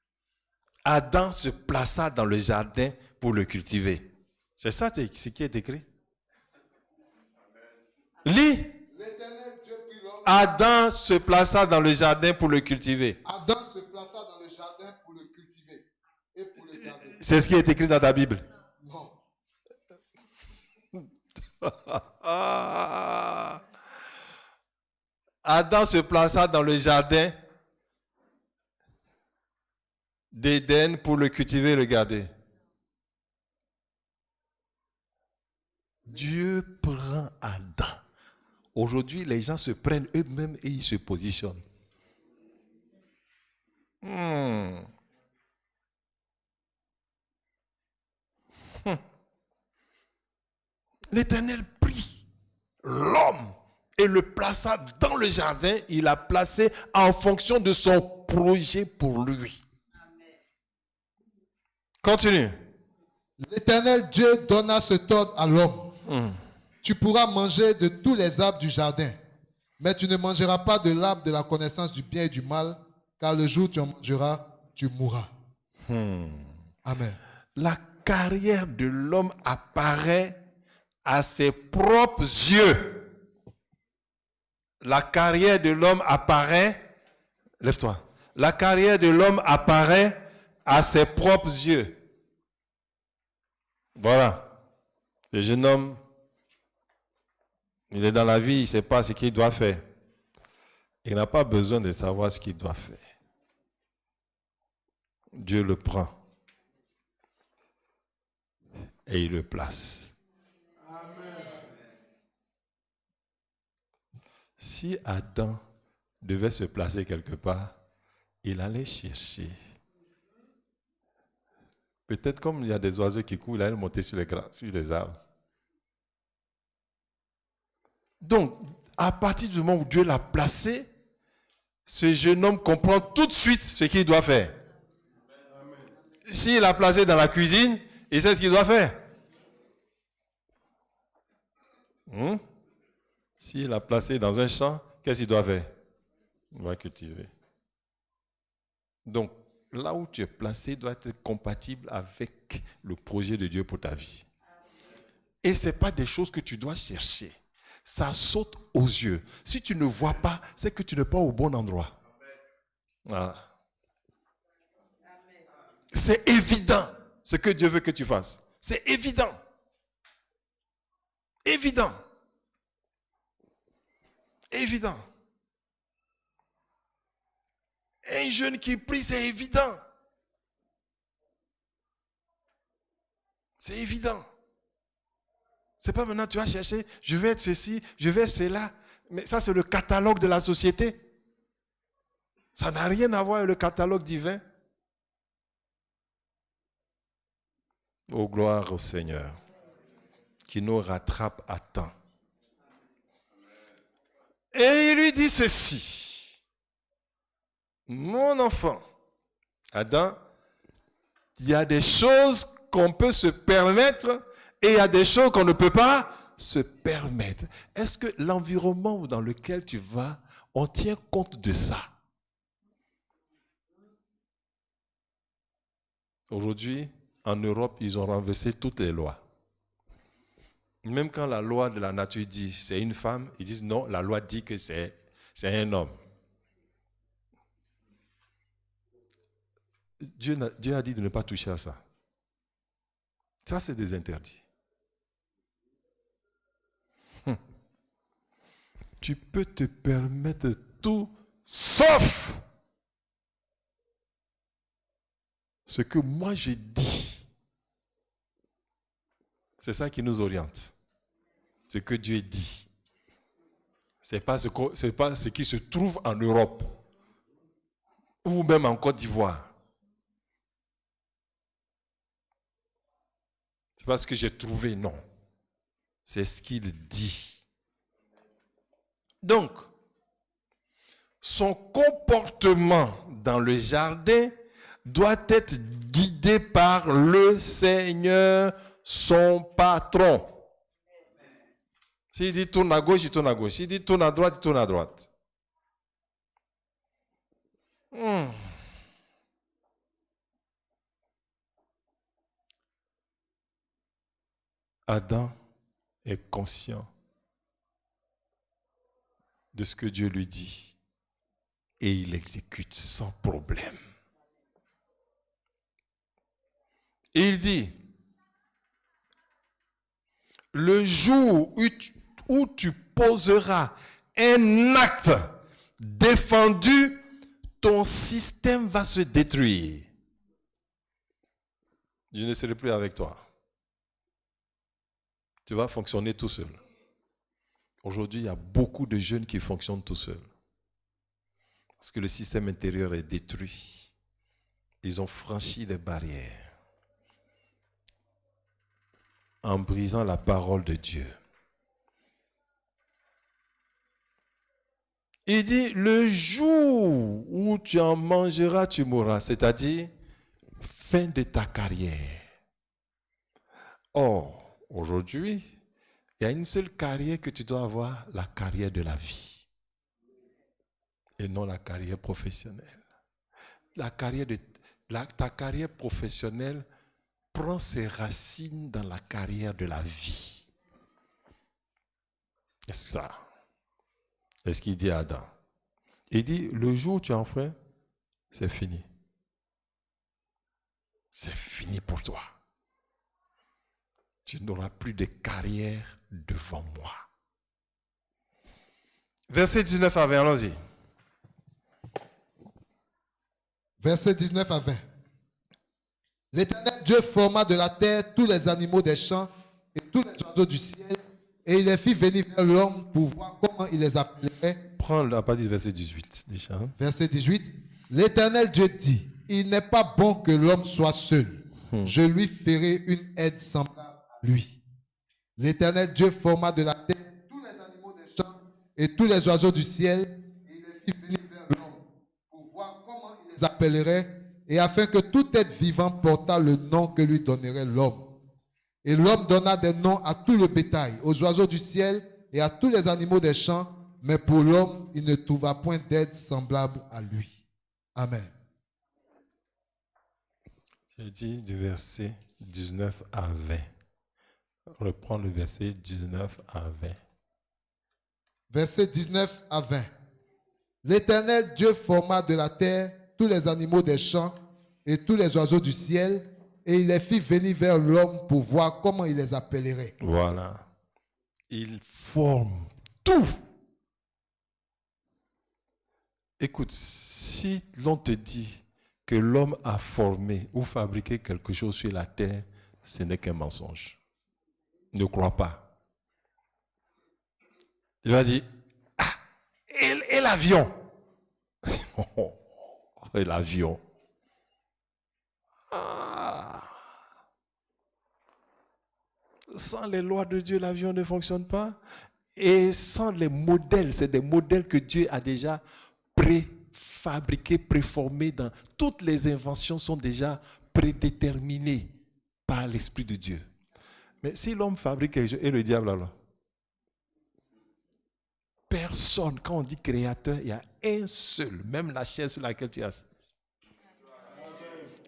Adam se plaça dans le jardin pour le cultiver. C'est ça ce qui est écrit. Lis. L'Éternel Dieu prit l'homme. Adam se plaça dans le jardin pour le cultiver. Adam se plaça dans le jardin pour le cultiver et pour le garder. C'est ce qui est écrit dans ta Bible. Non. Adam se plaça dans le jardin d'Éden pour le cultiver et le garder. Dieu prend Adam. Aujourd'hui, les gens se prennent eux-mêmes et ils se positionnent. L'Éternel prit l'homme et le plaça dans le jardin. Il l'a placé en fonction de son projet pour lui. Continue. L'Éternel Dieu donna cet ordre à l'homme. Tu pourras manger de tous les arbres du jardin, mais tu ne mangeras pas de l'arbre de la connaissance du bien et du mal, car le jour où tu en mangeras, tu mourras. Amen. La carrière de l'homme apparaît à ses propres yeux. La carrière de l'homme apparaît, lève-toi. La carrière de l'homme apparaît à ses propres yeux. Voilà. Le jeune homme, il est dans la vie, il ne sait pas ce qu'il doit faire. Il n'a pas besoin de savoir ce qu'il doit faire. Dieu le prend et il le place. Amen. Si Adam devait se placer quelque part, il allait chercher. Peut-être comme il y a des oiseaux qui courent, il allait monter sur les arbres. Donc, à partir du moment où Dieu l'a placé, ce jeune homme comprend tout de suite ce qu'il doit faire. S'il l'a placé dans la cuisine, il sait ce qu'il doit faire. S'il l'a placé dans un champ, qu'est-ce qu'il doit faire? Il va cultiver. Donc, là où tu es placé doit être compatible avec le projet de Dieu pour ta vie. Et ce n'est pas des choses que tu dois chercher. Ça saute aux yeux. Si tu ne vois pas, c'est que tu n'es pas au bon endroit. Voilà. C'est évident ce que Dieu veut que tu fasses. C'est évident. Évident. Évident. Un jeune qui prie, c'est évident. C'est évident. C'est pas maintenant tu vas chercher, je vais être ceci, je vais être cela. Mais ça, c'est le catalogue de la société. Ça n'a rien à voir avec le catalogue divin. Oh, gloire au Seigneur, qui nous rattrape à temps. Et il lui dit ceci. Mon enfant, Adam, il y a des choses qu'on peut se permettre et il y a des choses qu'on ne peut pas se permettre. Est-ce que l'environnement dans lequel tu vas, on tient compte de ça? Aujourd'hui, en Europe, ils ont renversé toutes les lois. Même quand la loi de la nature dit c'est une femme, ils disent non, la loi dit que c'est un homme. Dieu a dit de ne pas toucher à ça. Ça, c'est des interdits. Tu peux te permettre tout sauf ce que moi j'ai dit. C'est ça qui nous oriente. Ce que Dieu dit. Ce n'est pas ce qui se trouve en Europe ou même en Côte d'Ivoire. Ce n'est pas ce que j'ai trouvé, non. C'est ce qu'il dit. Donc, son comportement dans le jardin doit être guidé par le Seigneur, son patron. S'il dit tourne à gauche, il tourne à gauche. S'il dit tourne à droite, il tourne à droite. Adam est conscient de ce que Dieu lui dit et il exécute sans problème. Et il dit, le jour où tu poseras un acte défendu, ton système va se détruire. Je ne serai plus avec toi. Tu vas fonctionner tout seul. Aujourd'hui, il y a beaucoup de jeunes qui fonctionnent tout seuls. Parce que le système intérieur est détruit. Ils ont franchi des barrières en brisant la parole de Dieu. Il dit, le jour où tu en mangeras, tu mourras. C'est-à-dire, fin de ta carrière. Or, aujourd'hui, il y a une seule carrière que tu dois avoir, la carrière de la vie. Et non la carrière professionnelle. Ta carrière professionnelle prend ses racines dans la carrière de la vie. C'est ça. C'est ce qu'il dit à Adam. Il dit, le jour où tu en feras, c'est fini. C'est fini pour toi. Tu n'auras plus de carrière devant moi. Verset 19 à 20, allons-y. Verset 19 à 20. L'Éternel Dieu forma de la terre tous les animaux des champs et tous les oiseaux du ciel, et il les fit venir vers l'homme pour voir comment il les appellerait. Prends la partie du verset 18 déjà. Verset 18. L'Éternel Dieu dit, il n'est pas bon que l'homme soit seul. Je lui ferai une aide semblable à lui. L'Éternel Dieu forma de la terre tous les animaux des et tous les oiseaux du ciel, et il les fit venir vers l'homme pour voir comment il les appellerait, et afin que tout être vivant portât le nom que lui donnerait l'homme. Et l'homme donna des noms à tout le bétail, aux oiseaux du ciel et à tous les animaux des champs, mais pour l'homme, il ne trouva point d'aide semblable à lui. Amen. J'ai dit du verset 19 à 20. Reprends le verset 19 à 20. Versets 19 à 20. L'Éternel Dieu forma de la terre tous les animaux des champs et tous les oiseaux du ciel, et il les fit venir vers l'homme pour voir comment il les appellerait. Voilà. Il forme tout. Écoute, si l'on te dit que l'homme a formé ou fabriqué quelque chose sur la terre, ce n'est qu'un mensonge. Ne crois pas. Il va dire, ah, et l'avion? Et l'avion. Ah. Sans les lois de Dieu, l'avion ne fonctionne pas. Et sans les modèles, c'est des modèles que Dieu a déjà préfabriqués, préformés. Toutes les inventions sont déjà prédéterminées par l'Esprit de Dieu. Mais si l'homme fabrique quelque chose, et le diable alors? Personne, quand on dit créateur, il y a un seul, même la chaise sur laquelle tu es assis.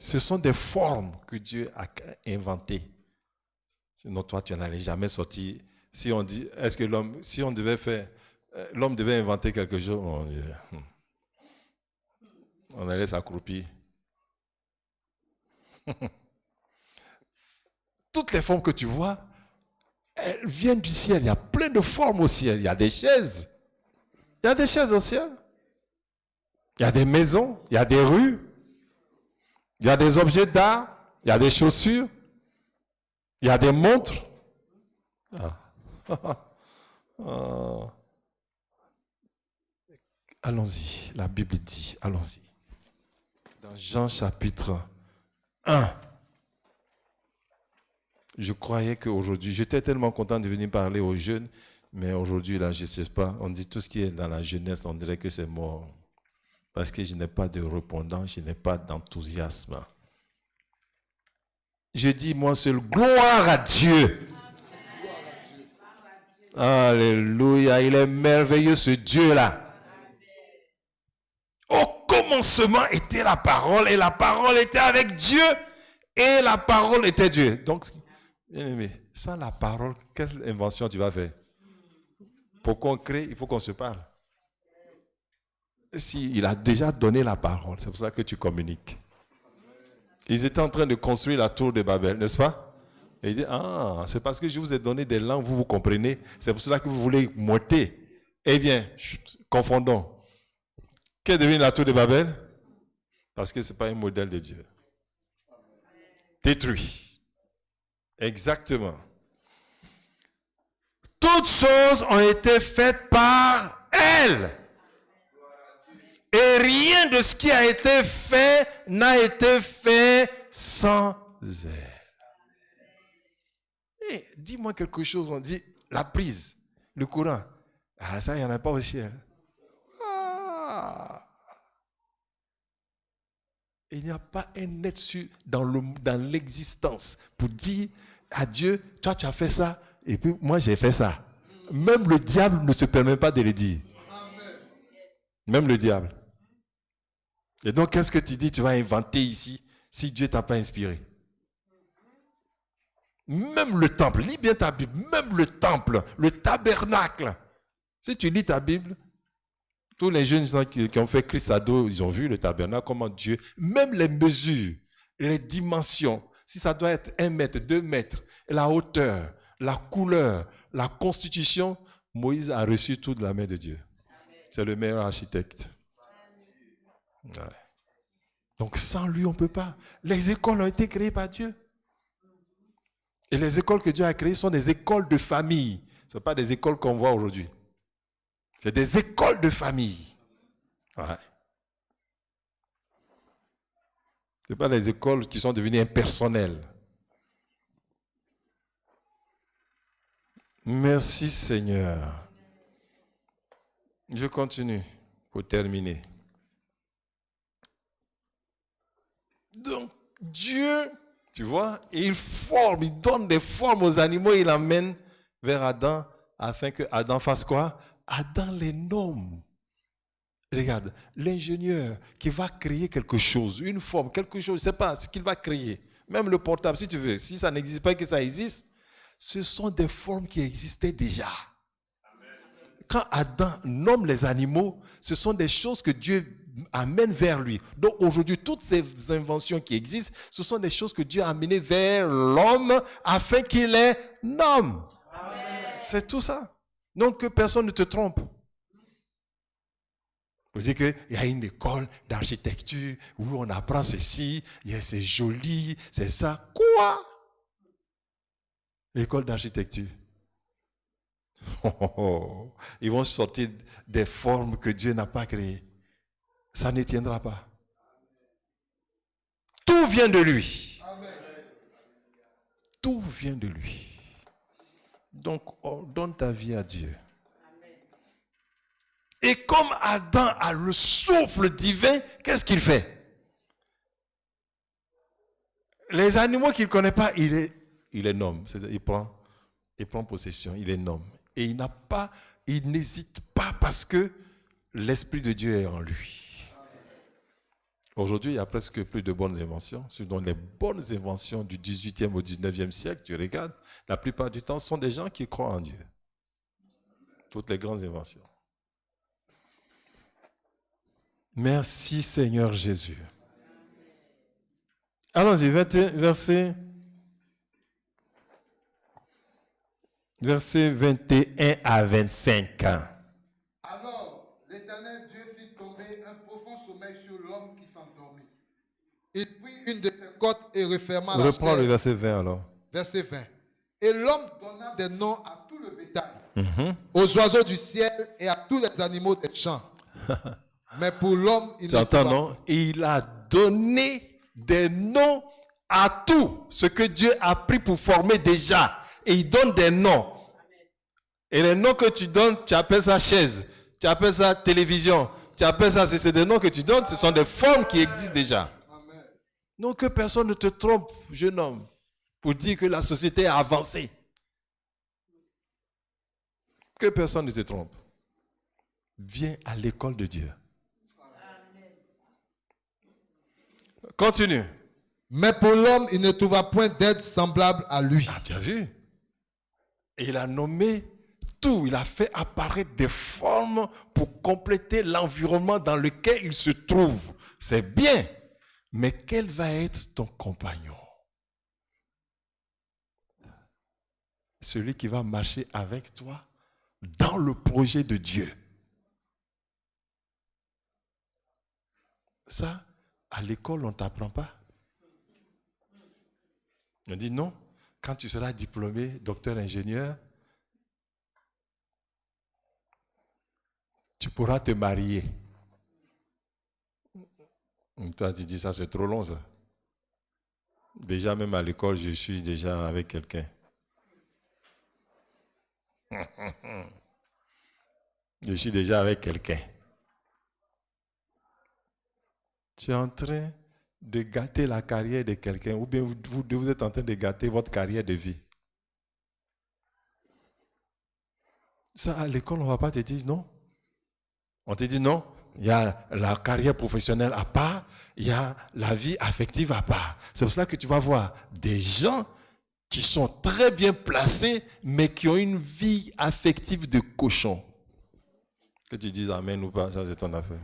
Ce sont des formes que Dieu a inventées. Sinon, toi, tu n'en allais jamais sortir. Si on dit, est-ce que l'homme, si on devait faire, l'homme devait inventer quelque chose, on allait s'accroupir. Toutes les formes que tu vois, elles viennent du ciel. Il y a plein de formes au ciel. Il y a des chaises. Il y a des chaises au ciel. Il y a des maisons. Il y a des rues. Il y a des objets d'art. Il y a des chaussures. Il y a des montres. Allons-y. La Bible dit, allons-y. Dans Jean chapitre 1. Je croyais qu'aujourd'hui, j'étais tellement content de venir parler aux jeunes, mais aujourd'hui, là, je ne sais pas. On dit tout ce qui est dans la jeunesse, on dirait que c'est mort. Parce que je n'ai pas de répondant, je n'ai pas d'enthousiasme. Je dis, moi seul, gloire à Dieu. Alléluia, il est merveilleux ce Dieu-là. Au commencement était la parole, et la parole était avec Dieu, et la parole était Dieu. Donc, bien aimé, sans la parole, quelle invention tu vas faire? Pour qu'on crée, il faut qu'on se parle. Si il a déjà donné la parole, c'est pour ça que tu communiques. Ils étaient en train de construire la tour de Babel, n'est-ce pas? Et il dit, ah, c'est parce que je vous ai donné des langues, vous comprenez. C'est pour cela que vous voulez monter. Eh bien, confondons. Qu'est devenu la tour de Babel? Parce que ce n'est pas un modèle de Dieu. Détruit. Exactement. Toutes choses ont été faites par elle. Et rien de ce qui a été fait n'a été fait sans elle. Et dis-moi quelque chose, on dit la prise, le courant. Ah, ça, il n'y en a pas au ciel. Ah. Il n'y a pas un être dans l'existence pour dire à Dieu, toi tu as fait ça, et puis moi j'ai fait ça. Même le diable ne se permet pas de le dire. Même le diable. Et donc, qu'est-ce que tu dis? Tu vas inventer ici si Dieu ne t'a pas inspiré. Même le temple, lis bien ta Bible, même le temple, le tabernacle. Si tu lis ta Bible, tous les jeunes gens qui ont fait Christ à dos, ils ont vu le tabernacle, comment Dieu, même les mesures, les dimensions, si ça doit être 1 mètre, 2 mètres, la hauteur, la couleur, la constitution, Moïse a reçu tout de la main de Dieu. C'est le meilleur architecte. Ouais. Donc sans lui, on ne peut pas. Les écoles ont été créées par Dieu. Et les écoles que Dieu a créées sont des écoles de famille. Ce ne sont pas des écoles qu'on voit aujourd'hui. C'est des écoles de famille. Ouais. Ce ne sont pas des écoles qui sont devenues impersonnelles. Merci Seigneur. Je continue pour terminer. Donc, Dieu, tu vois, il forme, il donne des formes aux animaux, il emmène vers Adam afin que Adam fasse quoi? Adam les nomme. Regarde, l'ingénieur qui va créer quelque chose, une forme, quelque chose, je ne sais pas ce qu'il va créer. Même le portable, si tu veux, si ça n'existe pas, que ça existe, ce sont des formes qui existaient déjà. Quand Adam nomme les animaux, ce sont des choses que Dieu amène vers lui. Donc aujourd'hui, toutes ces inventions qui existent, ce sont des choses que Dieu a amenées vers l'homme afin qu'il les nomme. Amen. C'est tout ça. Donc que personne ne te trompe. Vous dites qu'il y a une école d'architecture où on apprend ceci, c'est joli, c'est ça. Quoi? École d'architecture. Ils vont sortir des formes que Dieu n'a pas créées. Ça ne tiendra pas. Tout vient de lui. Amen. Tout vient de lui. Donc, donne ta vie à Dieu. Amen. Et comme Adam a le souffle divin, qu'est-ce qu'il fait? Les animaux qu'il ne connaît pas, il les nomme. Il prend possession, il les nomme. Et il n'hésite pas parce que l'Esprit de Dieu est en lui. Aujourd'hui, il y a presque plus de bonnes inventions. Ce sont les bonnes inventions du 18e au 19e siècle. Tu regardes, la plupart du temps, sont des gens qui croient en Dieu. Toutes les grandes inventions. Merci Seigneur Jésus. Allons-y, verset 21 à 25. Alors, l'Éternel Dieu fit tomber un profond sommeil sur l'homme qui s'endormit. Il prit une de ses côtes et referma la chair. Reprends le verset 20 alors. Verset 20. Et l'homme donna des noms à tout le bétail, aux oiseaux du ciel et à tous les animaux des champs. Mais pour l'homme, il tu entends, non? Il a donné des noms à tout ce que Dieu a pris pour former déjà. Et il donne des noms. Et les noms que tu donnes, tu appelles ça chaise, tu appelles ça télévision, tu appelles ça, c'est des noms que tu donnes, ce sont des formes qui existent déjà. Donc que personne ne te trompe, jeune homme, pour dire que la société a avancé. Que personne ne te trompe. Viens à l'école de Dieu. Continue. Mais pour l'homme, il ne trouva point d'aide semblable à lui. Ah, tu as vu? Et il a nommé tout. Il a fait apparaître des formes pour compléter l'environnement dans lequel il se trouve. C'est bien. Mais quel va être ton compagnon? Celui qui va marcher avec toi dans le projet de Dieu. Ça, à l'école, on ne t'apprend pas. On dit non, quand tu seras diplômé, docteur, ingénieur, tu pourras te marier. Toi, tu dis ça, c'est trop long, ça. Déjà, même à l'école, je suis déjà avec quelqu'un. Je suis déjà avec quelqu'un. Tu es en train de gâter la carrière de quelqu'un, ou bien vous êtes en train de gâter votre carrière de vie. Ça, à l'école, on ne va pas te dire non. On te dit non, il y a la carrière professionnelle à part, il y a la vie affective à part. C'est pour ça que tu vas voir des gens qui sont très bien placés, mais qui ont une vie affective de cochon. Que tu dises amen ou pas, ça c'est ton affaire.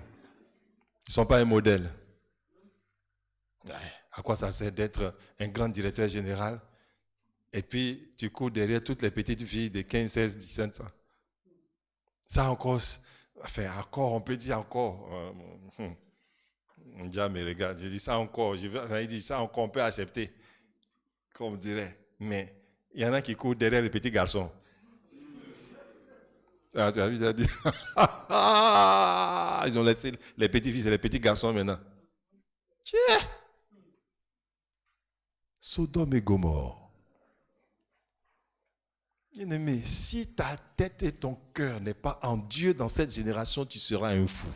Ils ne sont pas un modèle. À quoi ça sert d'être un grand directeur général et puis tu cours derrière toutes les petites filles de 15, 16, 17 ans? Ça encore, encore, on peut dire encore. On dit, mais regarde, j'ai dit ça encore. Il dit ça encore, on peut accepter. Comme on dirait. Mais il y en a qui courent derrière les petits garçons. Ah, tu as vu, il a dit. Ils ont laissé les petites filles et les petits garçons maintenant. Tiens! Sodome et Gomorrhe. Bien-aimé, si ta tête et ton cœur n'est pas en Dieu dans cette génération, tu seras un fou.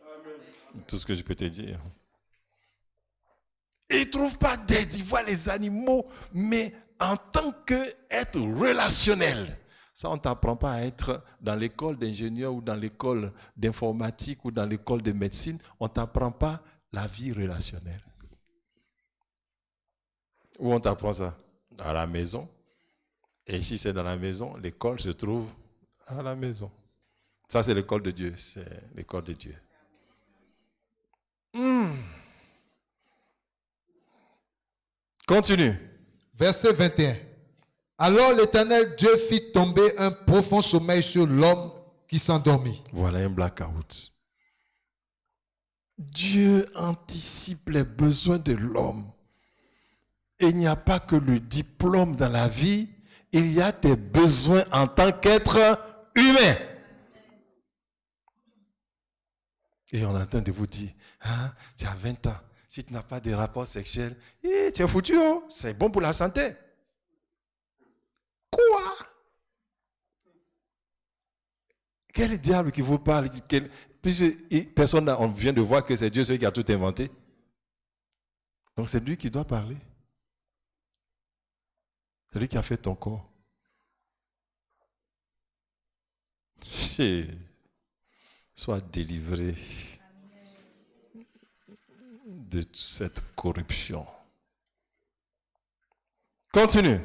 Amen. Tout ce que je peux te dire. Et ils ne trouvent pas d'aide, ils voient les animaux, mais en tant qu'être relationnel. Ça, on ne t'apprend pas à être dans l'école d'ingénieur ou dans l'école d'informatique ou dans l'école de médecine. On ne t'apprend pas la vie relationnelle. Où on t'apprend ça? À la maison. Et si c'est dans la maison, l'école se trouve à la maison. Ça, c'est l'école de Dieu. C'est l'école de Dieu. Continue. Verset 21. Alors l'Éternel Dieu fit tomber un profond sommeil sur l'homme qui s'endormit. Voilà un blackout. Dieu anticipe les besoins de l'homme. Et il n'y a pas que le diplôme dans la vie, il y a tes besoins en tant qu'être humain. Et on est en train de vous dire, hein, tu as 20 ans, si tu n'as pas de rapport sexuel, tu es foutu, oh, c'est bon pour la santé. Quoi? Quel diable qui vous parle? Personne, on vient de voir que c'est Dieu celui qui a tout inventé. Donc c'est lui qui doit parler. C'est lui qui a fait ton corps. Sois délivré de cette corruption. Continue.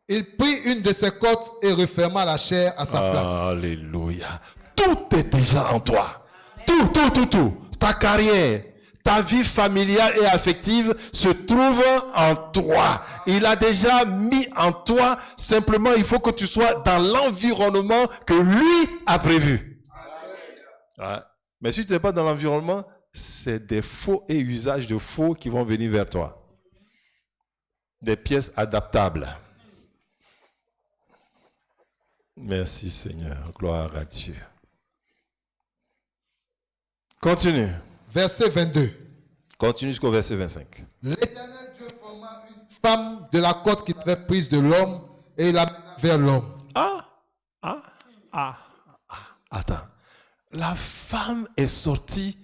Il prit une de ses côtes et referma la chair à sa place. Alléluia. Tout est déjà en toi. Tout. Ta carrière, ta vie familiale et affective se trouve en toi. Il a déjà mis en toi. Simplement, il faut que tu sois dans l'environnement que lui a prévu. Ouais. Mais si tu n'es pas dans l'environnement, c'est des faux et usages de faux qui vont venir vers toi. Des pièces adaptables. Merci Seigneur. Gloire à Dieu. Continue. Verset 22. Continue jusqu'au verset 25. L'Éternel Dieu forma une femme de la côte qu'il avait prise de l'homme et la mena vers l'homme. Attends. La femme est sortie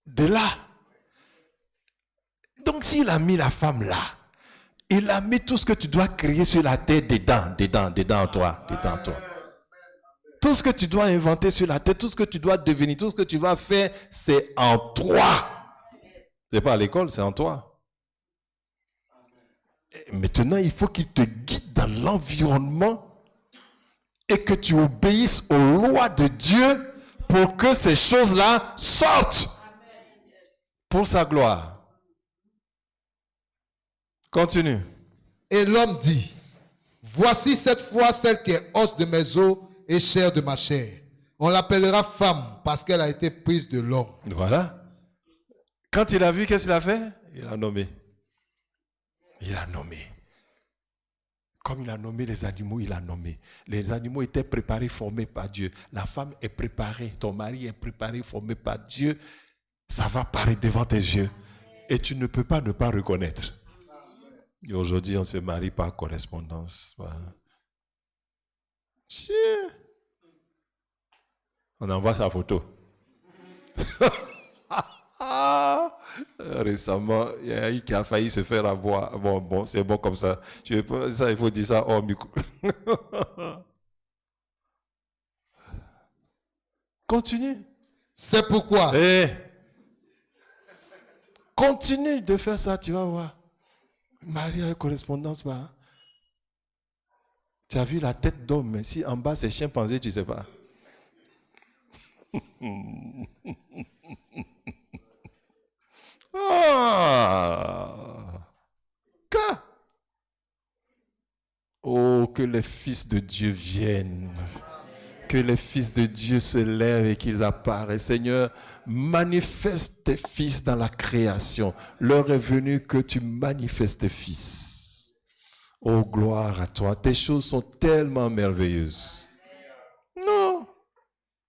de là. Donc s'il a mis la femme là, il a mis tout ce que tu dois créer sur la terre dedans en toi. Tout ce que tu dois inventer sur la terre, tout ce que tu dois devenir, tout ce que tu vas faire, c'est en toi. C'est pas à l'école, c'est en toi. Et maintenant, il faut qu'il te guide dans l'environnement et que tu obéisses aux lois de Dieu pour que ces choses-là sortent pour sa gloire. Continue. Et l'homme dit, voici cette fois celle qui est os de mes os et chair de ma chair. On l'appellera femme parce qu'elle a été prise de l'homme. Voilà. Quand il a vu, qu'est-ce qu'il a fait? Il a nommé. Comme il a nommé les animaux, il a nommé. Les animaux étaient préparés, formés par Dieu. La femme est préparée, ton mari est préparé, formé par Dieu. Ça va paraître devant tes yeux. Et tu ne peux pas ne pas reconnaître. Et aujourd'hui, on se marie par correspondance. Voilà. On envoie sa photo. Récemment, il y a un qui a failli se faire avoir. Bon, c'est bon comme ça. Ça, il faut dire ça hors micro. Continue. C'est pourquoi. Continue de faire ça, tu vas voir. Marie avec correspondance, bah. Tu as vu la tête d'homme, mais si en bas c'est chimpanzé, tu ne sais pas. Oh, que les fils de Dieu viennent. Que les fils de Dieu se lèvent et qu'ils apparaissent. Seigneur, manifeste tes fils dans la création. L'heure est venue que tu manifestes tes fils. Oh, gloire à toi. Tes choses sont tellement merveilleuses. Non,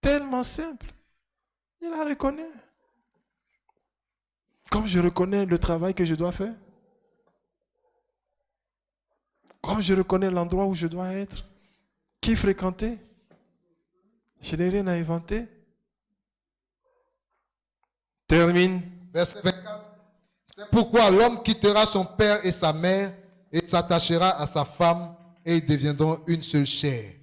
tellement simples. Il la reconnaît. Comme je reconnais le travail que je dois faire. Comme je reconnais l'endroit où je dois être, qui fréquenter, je n'ai rien à inventer. Termine. Verset 24. C'est pourquoi l'homme quittera son père et sa mère et s'attachera à sa femme et ils deviendront une seule chair.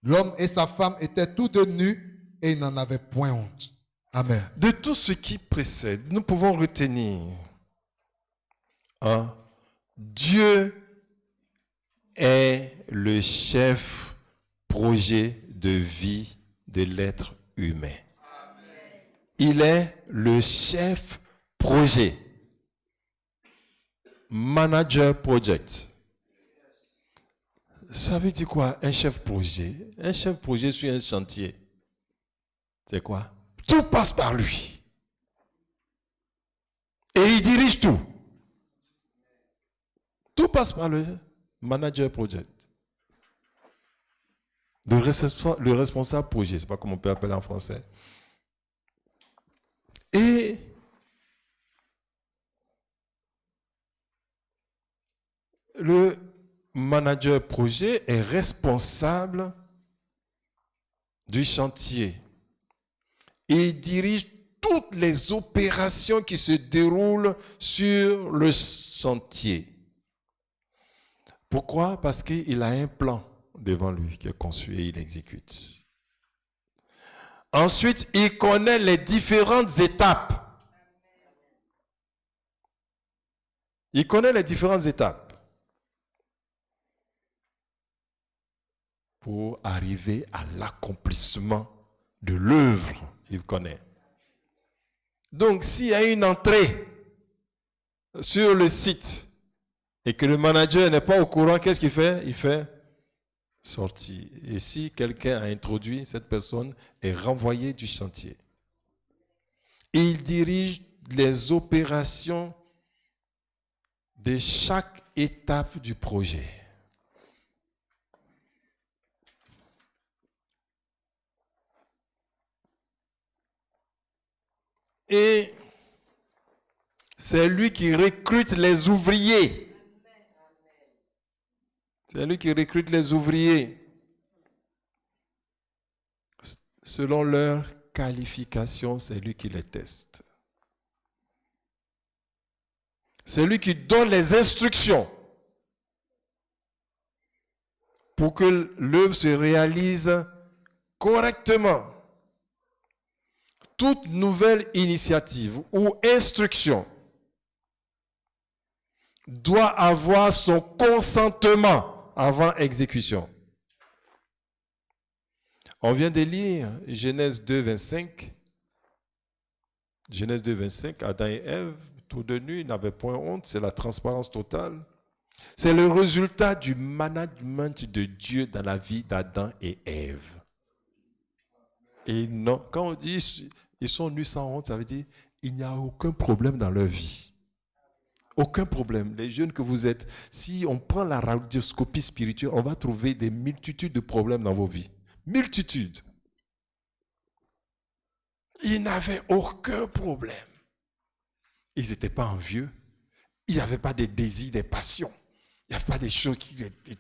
L'homme et sa femme étaient tous deux nus et ils n'en avaient point honte. Amen. De tout ce qui précède, nous pouvons retenir Dieu est le chef projet de vie de l'être humain. Il est le chef projet. Manager project. Ça veut dire quoi, un chef projet? Un chef projet sur un chantier. C'est quoi? Tout passe par lui. Et il dirige tout. Tout passe par le manager project. Le responsable projet, je ne sais pas comment on peut appeler en français. Et le manager projet est responsable du chantier. Et il dirige toutes les opérations qui se déroulent sur le chantier. Pourquoi? Parce qu'il a un plan devant lui qui est conçu et il exécute. Ensuite, il connaît les différentes étapes. Il connaît les différentes étapes pour arriver à l'accomplissement de l'œuvre. Il connaît. Donc, s'il y a une entrée sur le site et que le manager n'est pas au courant, qu'est-ce qu'il fait? Il fait sortie. Et si quelqu'un a introduit, cette personne est renvoyée du chantier. Et il dirige les opérations de chaque étape du projet. Et c'est lui qui recrute les ouvriers. C'est lui qui recrute les ouvriers selon leur qualification, c'est lui qui les teste. C'est lui qui donne les instructions pour que l'œuvre se réalise correctement. Toute nouvelle initiative ou instruction doit avoir son consentement avant exécution. On vient de lire Genèse 2, 25. Genèse 2, 25, Adam et Ève, tous deux nus, ils n'avaient point honte, c'est la transparence totale. C'est le résultat du management de Dieu dans la vie d'Adam et Ève. Et non, quand on dit ils sont nus sans honte, ça veut dire il n'y a aucun problème dans leur vie. Aucun problème. Les jeunes que vous êtes, si on prend la radioscopie spirituelle, on va trouver des multitudes de problèmes dans vos vies. Multitudes. Ils n'avaient aucun problème. Ils n'étaient pas envieux. Il n'y avait pas des désirs, des passions. Il n'y avait pas des choses qui étaient...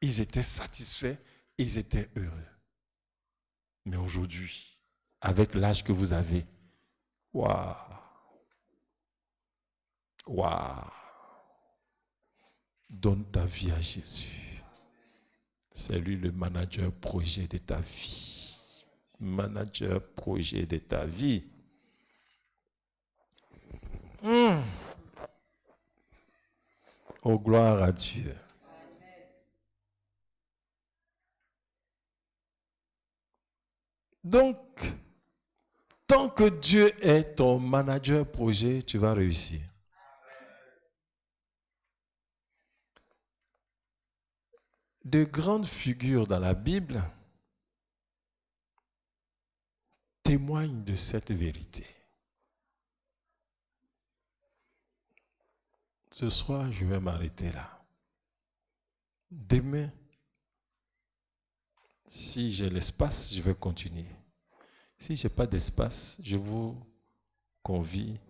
Ils étaient satisfaits. Ils étaient heureux. Mais aujourd'hui, avec l'âge que vous avez, waouh! Waouh! Donne ta vie à Jésus. C'est lui le manager projet de ta vie. Manager projet de ta vie. Oh, gloire à Dieu. Donc, tant que Dieu est ton manager projet, tu vas réussir. De grandes figures dans la Bible témoignent de cette vérité. Ce soir, je vais m'arrêter là. Demain, si j'ai l'espace, je vais continuer. Si je n'ai pas d'espace, je vous convie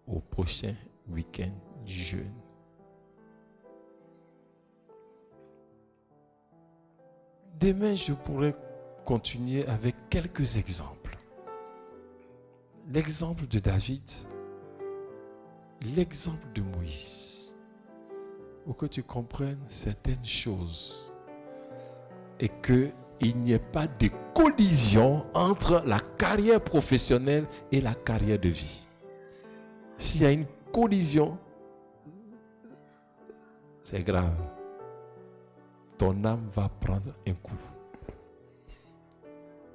au prochain week-end jeûne. Demain, je pourrais continuer avec quelques exemples. L'exemple de David, l'exemple de Moïse, pour que tu comprennes certaines choses et qu'il n'y ait pas de collision entre la carrière professionnelle et la carrière de vie. S'il y a une collision, c'est grave. Ton âme va prendre un coup.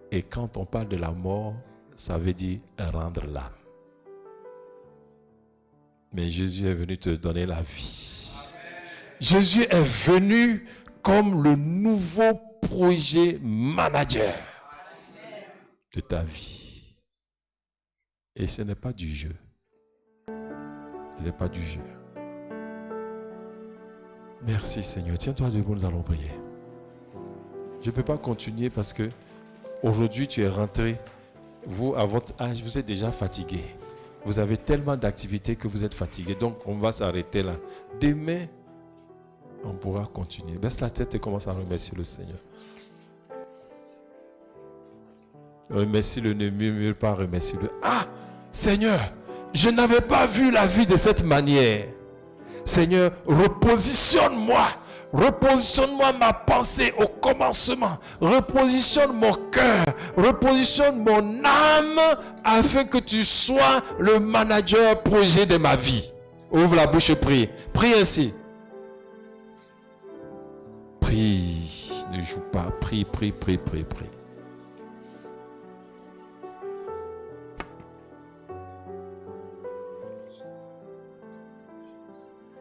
Et quand on parle de la mort, ça veut dire rendre l'âme. Mais Jésus est venu te donner la vie. Jésus est venu comme le nouveau projet manager de ta vie. Et ce n'est pas du jeu. Ce n'est pas du jeu. Merci Seigneur. Tiens-toi debout, nous allons prier. Je ne peux pas continuer parce que aujourd'hui tu es rentré. Vous, à votre âge, vous êtes déjà fatigué. Vous avez tellement d'activités que vous êtes fatigué. Donc, on va s'arrêter là. Demain, on pourra continuer. Baisse la tête et commence à remercier le Seigneur. Remercie-le, ne murmure pas, remercie-le. Ah, Seigneur, je n'avais pas vu la vie de cette manière. Seigneur, repositionne-moi. Repositionne-moi ma pensée au commencement. Repositionne mon cœur. Repositionne mon âme afin que tu sois le manager projet de ma vie. Ouvre la bouche et prie. Prie ainsi. Prie. Ne joue pas. Prie, prie, prie, prie, prie.